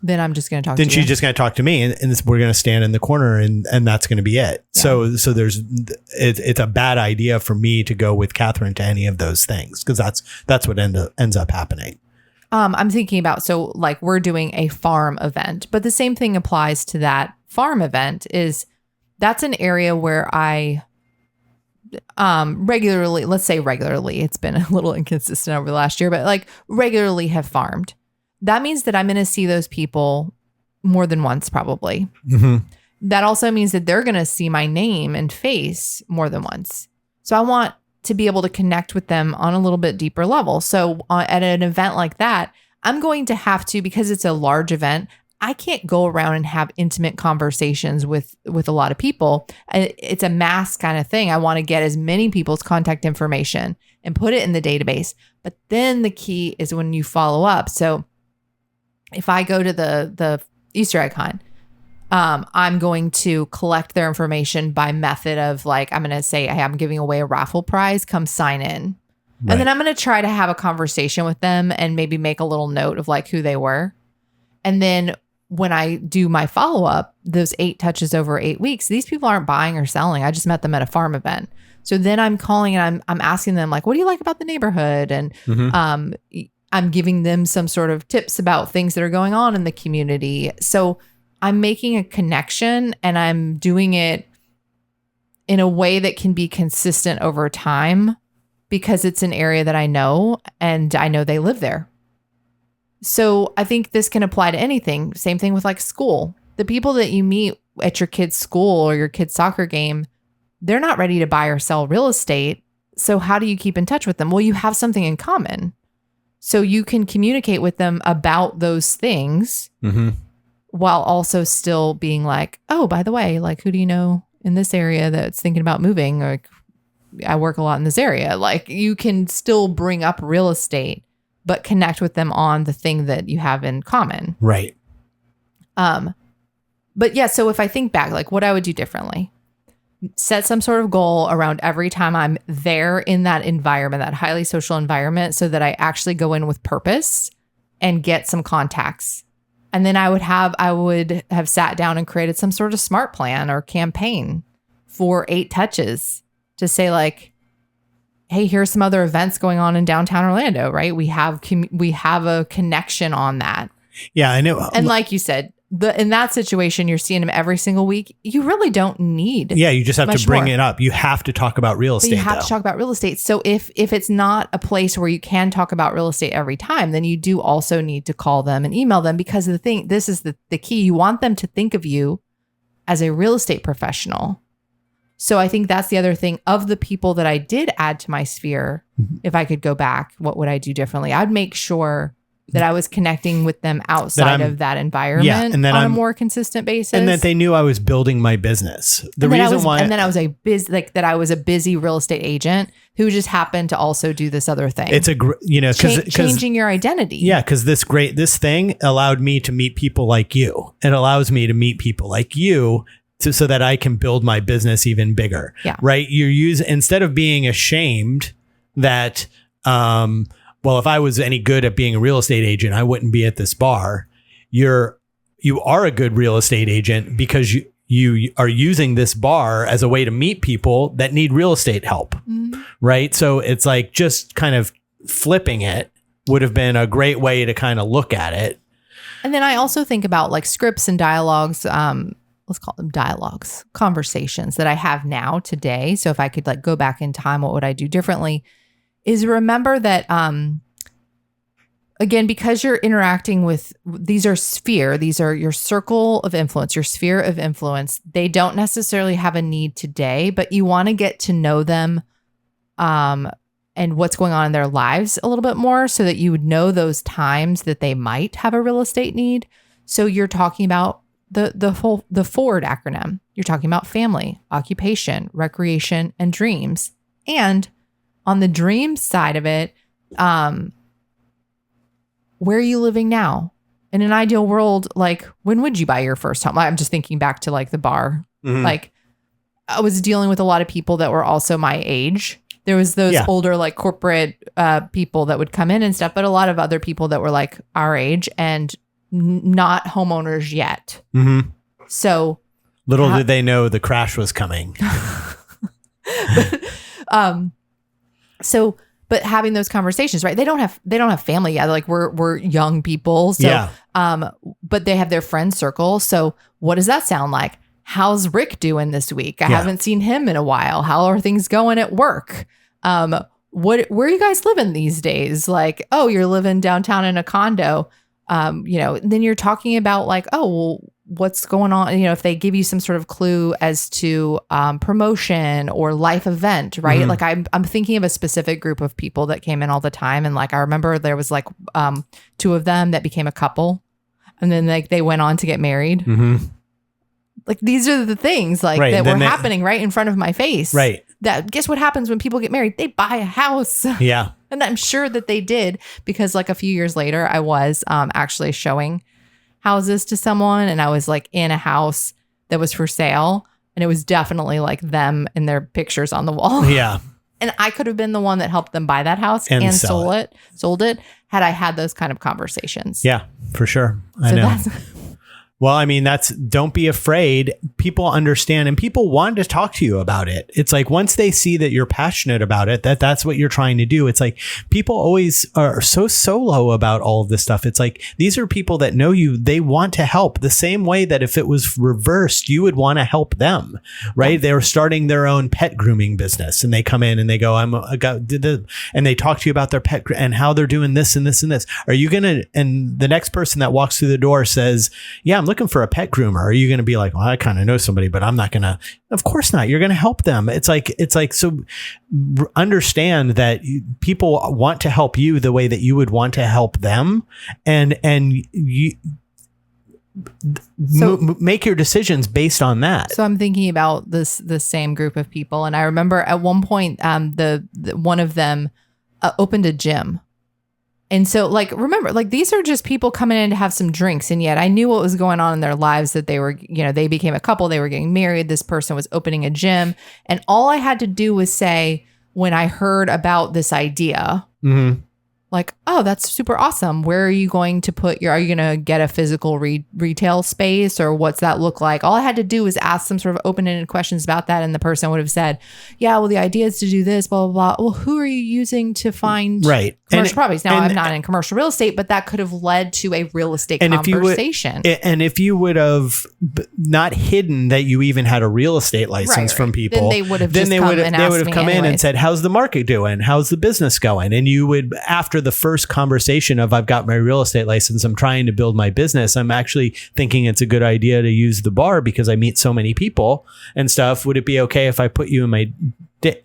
then I'm just going to talk to you. Then she's just going to talk to me, and we're going to stand in the corner, and that's going to be it. Yeah. So it's a bad idea for me to go with Kathryn to any of those things, because that's what ends up happening. I'm thinking about, so like we're doing a farm event, but the same thing applies to that farm event. Is that's an area where I regularly, it's been a little inconsistent over the last year, but like regularly have farmed. That means that I'm going to see those people more than once, probably. Mm-hmm. That also means that they're going to see my name and face more than once. So I want to be able to connect with them on a little bit deeper level. So at an event like that, I'm going to have to, because it's a large event, I can't go around and have intimate conversations with a lot of people. It's a mass kind of thing. I want to get as many people's contact information and put it in the database. But then the key is when you follow up. So if I go to the Easter egg hunt, I'm going to collect their information by method of like, I'm going to say, hey, I'm giving away a raffle prize, come sign in. Right. And then I'm going to try to have a conversation with them and maybe make a little note of like who they were. And then when I do my follow-up, those 8 touches over 8 weeks, these people aren't buying or selling. I just met them at a farm event. So then I'm calling and I'm asking them like, what do you like about the neighborhood? And I'm giving them some sort of tips about things that are going on in the community. So I'm making a connection, and I'm doing it in a way that can be consistent over time, because it's an area that I know, and I know they live there. So I think this can apply to anything. Same thing with like school. The people that you meet at your kid's school or your kid's soccer game, they're not ready to buy or sell real estate. So how do you keep in touch with them? Well, you have something in common. So you can communicate with them about those things while also still being like, oh, by the way, like, who do you know in this area that's thinking about moving? Or I work a lot in this area. Like, you can still bring up real estate, but connect with them on the thing that you have in common. Right. But yeah, so if I think back, like what I would do differently, set some sort of goal around every time I'm there in that environment, that highly social environment, so that I actually go in with purpose and get some contacts. And then I would have sat down and created some sort of smart plan or campaign for 8 touches to say like, hey, here's some other events going on in downtown Orlando, right? We have a connection on that. Yeah, I know. And like you said, in that situation, you're seeing them every single week. You really don't need. Yeah, you just have to bring it up. You have to talk about real estate. But you have to talk about real estate. So if it's not a place where you can talk about real estate every time, then you do also need to call them and email them, because this is the key. You want them to think of you as a real estate professional. So I think that's the other thing. Of the people that I did add to my sphere, if I could go back, what would I do differently? I'd make sure that I was connecting with them outside of that environment on a more consistent basis. And that they knew I was building my business. I was a busy real estate agent who just happened to also do this other thing. It's changing your identity. Yeah, because this thing allowed me to meet people like you. It allows me to meet people like you so that I can build my business even bigger. Yeah. Right. Instead of being ashamed that, well, if I was any good at being a real estate agent, I wouldn't be at this bar. You are a good real estate agent because you are using this bar as a way to meet people that need real estate help. Mm-hmm. Right. So it's like just kind of flipping it would have been a great way to kind of look at it. And then I also think about like scripts and dialogues. Let's call them dialogues, conversations that I have now today. So if I could like go back in time, what would I do differently? Is remember that, again, because you're interacting with, these are your circle of influence, your sphere of influence. They don't necessarily have a need today, but you want to get to know them and what's going on in their lives a little bit more, so that you would know those times that they might have a real estate need. So you're talking about the FORWARD acronym. You're talking about family, occupation, recreation, and dreams. And on the dream side of it, where are you living now? In an ideal world, like, when would you buy your first home? I'm just thinking back to like the bar. Mhm. Like, I was dealing with a lot of people that were also my age. There was those older, like, corporate people that would come in and stuff, but a lot of other people that were like our age and not homeowners yet. Mm-hmm. So little did they know the crash was coming. But having those conversations, right? They don't have family yet. Like, we're young people. So, but they have their friend circle. So what does that sound like? How's Rick doing this week? I haven't seen him in a while. How are things going at work? Where are you guys living these days? Like, oh, you're living downtown in a condo. Then you're talking about like, oh, well, what's going on? If they give you some sort of clue as to promotion or life event, right? Mm-hmm. Like I'm thinking of a specific group of people that came in all the time. And like, I remember there was like 2 of them that became a couple, and then like they went on to get married. Mm-hmm. Like, these are the things like that were happening right in front of my face. Right. That, guess what happens when people get married? They buy a house. Yeah. And I'm sure that they did, because like a few years later, I was actually showing houses to someone, and I was like in a house that was for sale, and it was definitely like them and their pictures on the wall. Yeah. And I could have been the one that helped them buy that house and sold it had I had those kind of conversations. Yeah, for sure. I know. Well, I mean, don't be afraid. People understand, and people want to talk to you about it. It's like, once they see that you're passionate about it, that's what you're trying to do. It's like, people always are so solo about all of this stuff. It's like, these are people that know you. They want to help the same way that if it was reversed, you would want to help them, right? They're starting their own pet grooming business, and they come in and they go, and they talk to you about their pet and how they're doing this and this and this. Are you going to, and the next person that walks through the door says, yeah, I'm looking for a pet groomer. Are you going to be like, well, I kind of know somebody, but I'm not going to? Of course not. You're going to help them. It's like, so understand that people want to help you the way that you would want to help them. And you make your decisions based on that. So I'm thinking about the same group of people. And I remember at one point, the one of them opened a gym. And so, like, remember, like, these are just people coming in to have some drinks. And yet I knew what was going on in their lives, that they were, they became a couple, they were getting married. This person was opening a gym. And all I had to do was say, when I heard about this idea, like, oh, that's super awesome. Where are you going to put are you going to get a physical retail space, or what's that look like? All I had to do was ask some sort of open-ended questions about that. And the person would have said, yeah, well, the idea is to do this, blah, blah, blah. Well, who are you using to find commercial properties? Now, I'm not in commercial real estate, but that could have led to a real estate conversation. If you would have not hidden that you even had a real estate license from people, then they would have come in and said, how's the market doing? How's the business going? And you would, after the first conversation of, I've got my real estate license, I'm trying to build my business, I'm actually thinking it's a good idea to use the bar because I meet so many people and stuff. Would it be okay if I put you in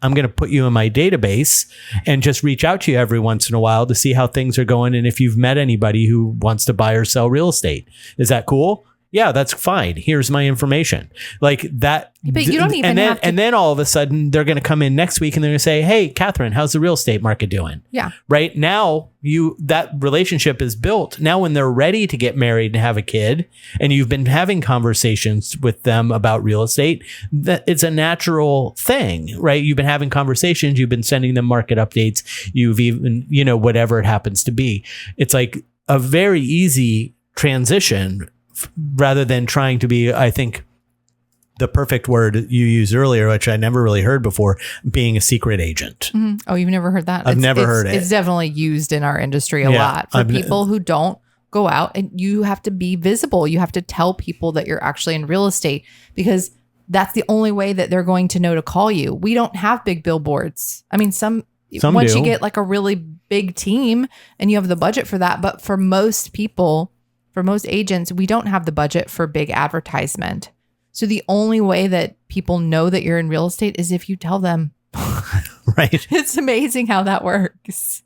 I'm going to put you in my database and just reach out to you every once in a while to see how things are going, and if you've met anybody who wants to buy or sell real estate? Is that cool? Yeah, that's fine. Here's my information. Like that. But you don't even have to. And then all of a sudden they're going to come in next week and they're going to say, hey, Kathryn, how's the real estate market doing? Yeah. Right now, that relationship is built. Now, when they're ready to get married and have a kid, and you've been having conversations with them about real estate, that it's a natural thing, right? You've been having conversations. You've been sending them market updates. You've even, whatever it happens to be. It's like a very easy transition, rather than trying to be, I think, the perfect word you used earlier, which I never really heard before, being a secret agent. Mm-hmm. Oh, you've never heard that? I've never heard it. It's definitely used in our industry a lot for people who don't go out, and you have to be visible. You have to tell people that you're actually in real estate, because that's the only way that they're going to know to call you. We don't have big billboards. I mean, some once do. You get like a really big team and you have the budget for that. But for most people, for most agents, we don't have the budget for big advertisement. So the only way that people know that you're in real estate is if you tell them. Right. It's amazing how that works.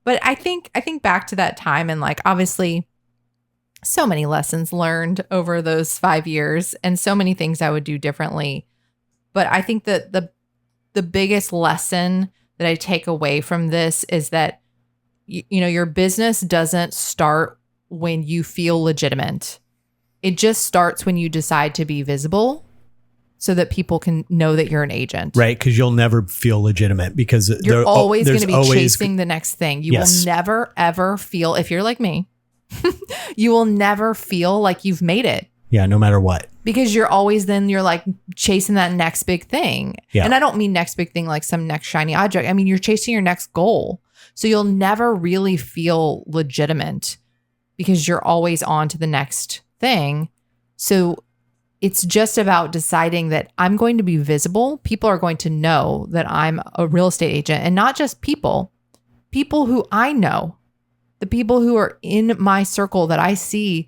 But I think back to that time, and like, obviously so many lessons learned over those 5 years, and so many things I would do differently. But I think that the biggest lesson that I take away from this is that, you know, your business doesn't start when you feel legitimate. It just starts when you decide to be visible so that people can know that you're an agent. Right. Because you'll never feel legitimate because you're always going to be chasing the next thing. You will never, ever feel, if you're like me, you will never feel like you've made it. Yeah. No matter what. Because you're like chasing that next big thing. Yeah. And I don't mean next big thing like some next shiny object. I mean, you're chasing your next goal. So you'll never really feel legitimate because you're always on to the next thing. So it's just about deciding that I'm going to be visible. People are going to know that I'm a real estate agent, and not just people who I know, the people who are in my circle that I see.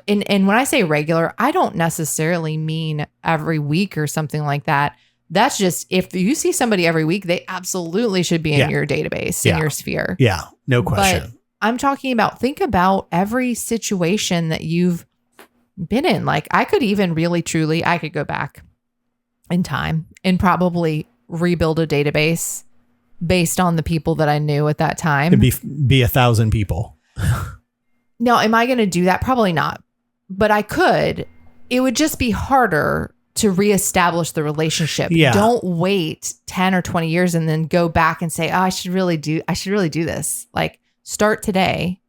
And when I say regular, I don't necessarily mean every week or something like that. That's just, if you see somebody every week, they absolutely should be in your database, in your sphere. Yeah, no question. But I'm talking about, think about every situation that you've been in. Like, I could even really, truly, I could go back in time and probably rebuild a database based on the people that I knew at that time. It'd be 1,000 people. Now, am I going to do that? Probably not. But I could. It would just be harder to reestablish the relationship. Yeah. Don't wait 10 or 20 years and then go back and say, oh, I should really do this. Like, start today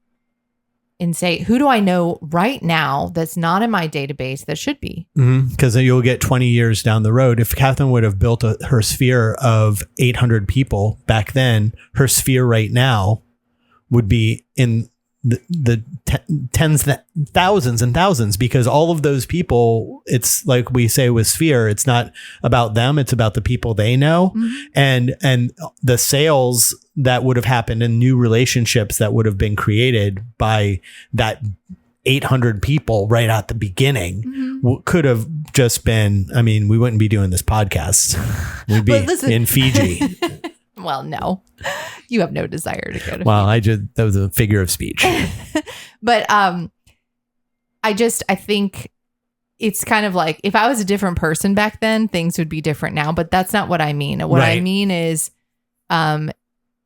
and say, who do I know right now that's not in my database that should be? Because you'll get 20 years down the road. If Kathryn would have built her sphere of 800 people back then, her sphere right now would be in the tens, thousands and thousands, because all of those people, it's like we say with sphere, it's not about them, it's about the people they know. And the sales that would have happened and new relationships that would have been created by that 800 people right at the beginning could have just been, I mean, we wouldn't be doing this podcast. We'd be in Fiji. Well, no, you have no desire to go to. Well, that was a figure of speech. But I think it's kind of like, if I was a different person back then, things would be different now. But that's not what I mean. What I mean is,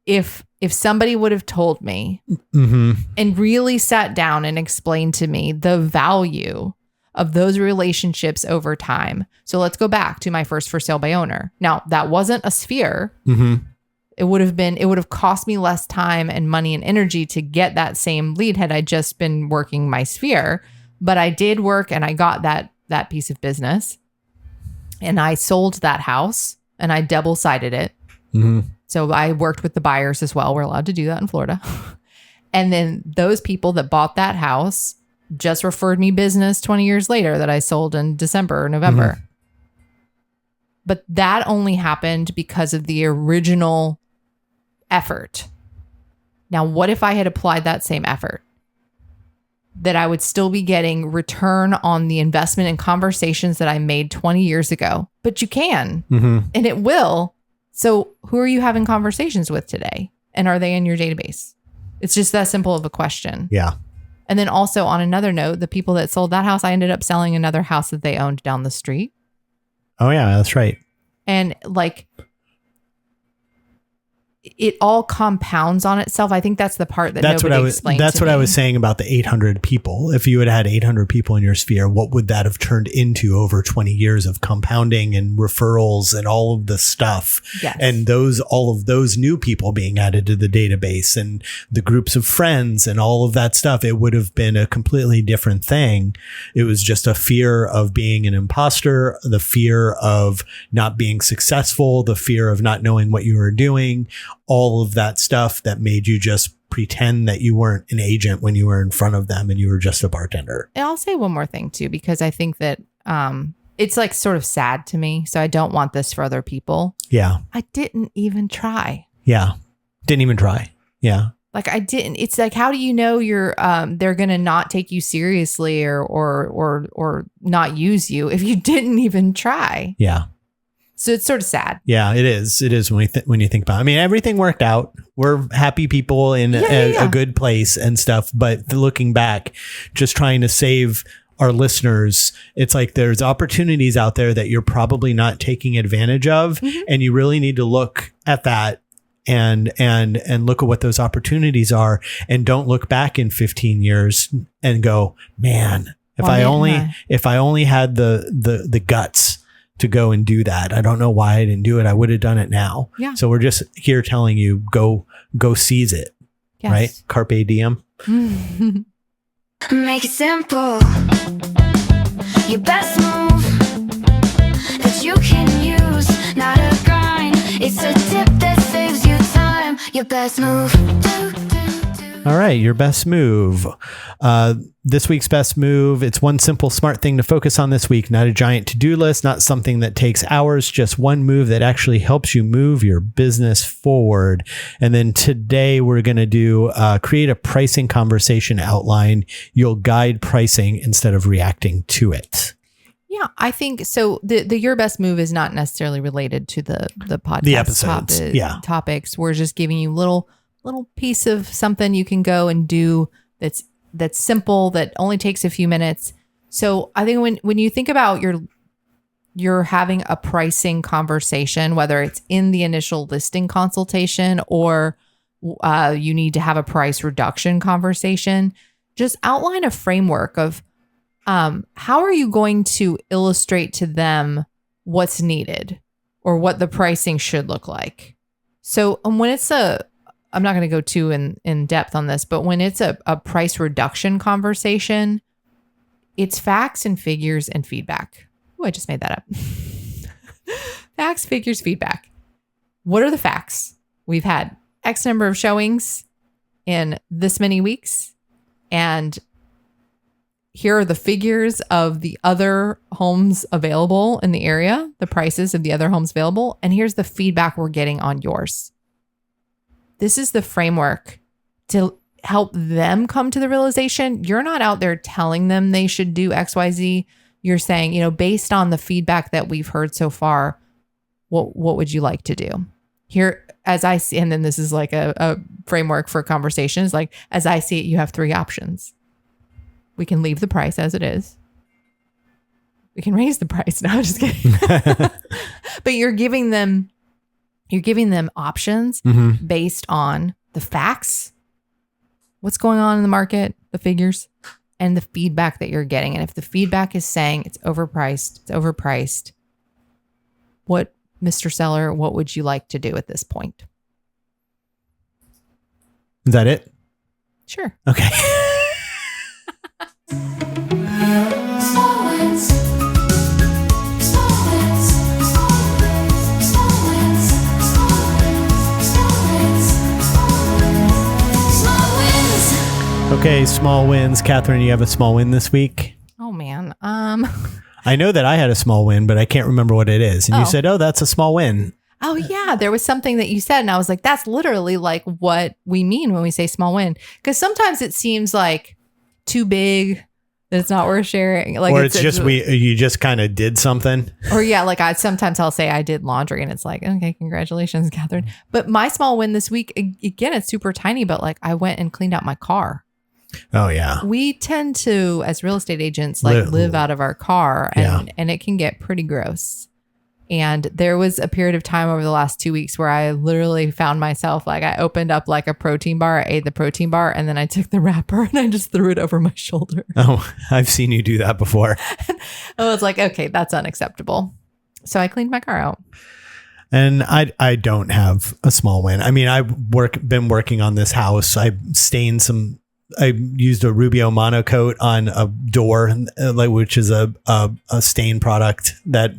if somebody would have told me and really sat down and explained to me the value of those relationships over time. So let's go back to my first for sale by owner. Now, that wasn't a sphere. It would have cost me less time and money and energy to get that same lead had I just been working my sphere. But I did work and I got that piece of business, and I sold that house and I double-sided it. So I worked with the buyers as well. We're allowed to do that in Florida. And then those people that bought that house just referred me business 20 years later that I sold in December or November. But that only happened because of the original effort. Now, what if I had applied that same effort? That I would still be getting return on the investment and conversations that I made 20 years ago. But you can, and it will. So who are you having conversations with today? And are they in your database? It's just that simple of a question. Yeah. And then also, on another note, the people that sold that house, I ended up selling another house that they owned down the street. Oh, yeah, that's right. And like, it all compounds on itself. I think that's the part that nobody explained. That's what I was saying about the 800 people. If you had had 800 people in your sphere, what would that have turned into over 20 years of compounding and referrals and all of the stuff? Yes. And all of those new people being added to the database and the groups of friends and all of that stuff, it would have been a completely different thing. It was just a fear of being an imposter, the fear of not being successful, the fear of not knowing what you were doing. All of that stuff that made you just pretend that you weren't an agent when you were in front of them and you were just a bartender. And I'll say one more thing too, because I think that it's like sort of sad to me. So I don't want this for other people. Yeah. I didn't even try. Yeah. Didn't even try. Yeah. Like, I didn't. It's like, how do you know they're going to not take you seriously or not use you if you didn't even try? Yeah. So it's sort of sad. Yeah, it is. It is when you think about it. I mean, everything worked out. We're happy people in a good place and stuff. But looking back, just trying to save our listeners, it's like there's opportunities out there that you're probably not taking advantage of. And you really need to look at that and look at what those opportunities are, and don't look back in 15 years and go, man, if I only had the guts to go and do that. I don't know why I didn't do it. I would have done it now. Yeah. So we're just here telling you, go seize it. Yes. Right? Carpe diem. Make it simple. Your best move that you can use, not a grind. It's a tip that saves you time. Your best move. All right, your best move. This week's best move. It's one simple, smart thing to focus on this week. Not a giant to-do list, not something that takes hours, just one move that actually helps you move your business forward. And then today we're going to do create a pricing conversation outline. You'll guide pricing instead of reacting to it. Yeah, I think so. The your best move is not necessarily related to the podcast The episodes, topics. We're just giving you little piece of something you can go and do that's simple, that only takes a few minutes. So I think when you think about you're having a pricing conversation, whether it's in the initial listing consultation or you need to have a price reduction conversation, just outline a framework of how are you going to illustrate to them what's needed or what the pricing should look like. So when it's I'm not going to go too in depth on this, but when it's a price reduction conversation, it's facts and figures and feedback. Oh, I just made that up. Facts, figures, feedback. What are the facts? We've had X number of showings in this many weeks, and here are the figures of the other homes available in the area, the prices of the other homes available, and here's the feedback we're getting on yours. This is the framework to help them come to the realization. You're not out there telling them they should do XYZ. You're saying, based on the feedback that we've heard so far, what would you like to do? Here, as I see, and then this is like a framework for conversations. Like, as I see it, you have 3 options. We can leave the price as it is. We can raise the price. No, I'm just kidding. But you're giving them options based on the facts, what's going on in the market, the figures, and the feedback that you're getting. And if the feedback is saying it's overpriced, what, Mr. Seller, what would you like to do at this point? Is that it? Sure. Okay. Okay, small wins. Kathryn, you have a small win this week? Oh, man. I know that I had a small win, but I can't remember what it is. And you said, that's a small win. Oh, yeah. There was something that you said, and I was like, that's literally like what we mean when we say small win. Because sometimes it seems like too big that it's not worth sharing. Like, or it's just you just kind of did something. Or yeah, like I'll say I did laundry, and it's like, okay, congratulations, Kathryn. But my small win this week, again, it's super tiny, but like I went and cleaned out my car. Oh, yeah. We tend to, as real estate agents, live out of our car, and it can get pretty gross. And there was a period of time over the last 2 weeks where I literally found myself, like, I opened up like a protein bar, I ate the protein bar, and then I took the wrapper and I just threw it over my shoulder. Oh, I've seen you do that before. I was like, okay, that's unacceptable. So I cleaned my car out. And I don't have a small win. I mean, I've been working on this house. I used a Rubio monocoat on a door, which is a stain product that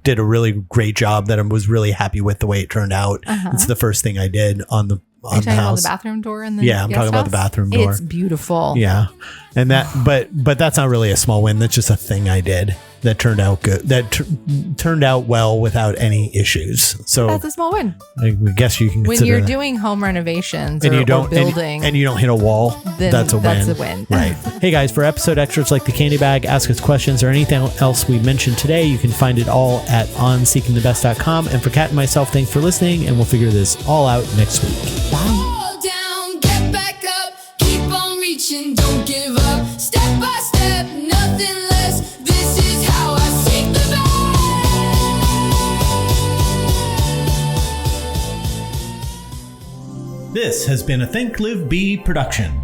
did a really great job that I was really happy with the way it turned out. It's the first thing I did on the house. You're talking about the bathroom door in the I'm talking about the bathroom door. It's beautiful. Yeah. And that, but that's not really a small win. That's just a thing I did that turned out good. That turned out well without any issues. So that's a small win. I guess you can when you're doing home renovations and or you don't building, and you don't hit a wall. That's a win. Right. Hey guys, for episode extras like the candy bag, ask us questions, or anything else we mentioned today, you can find it all at onseekingthebest.com. And for Kat and myself, thanks for listening, and we'll figure this all out next week. Bye. Fall down, get back up, keep on reaching, don't give up. Step by step, nothing less. This is how I seek the best. This has been a Think Live Be production.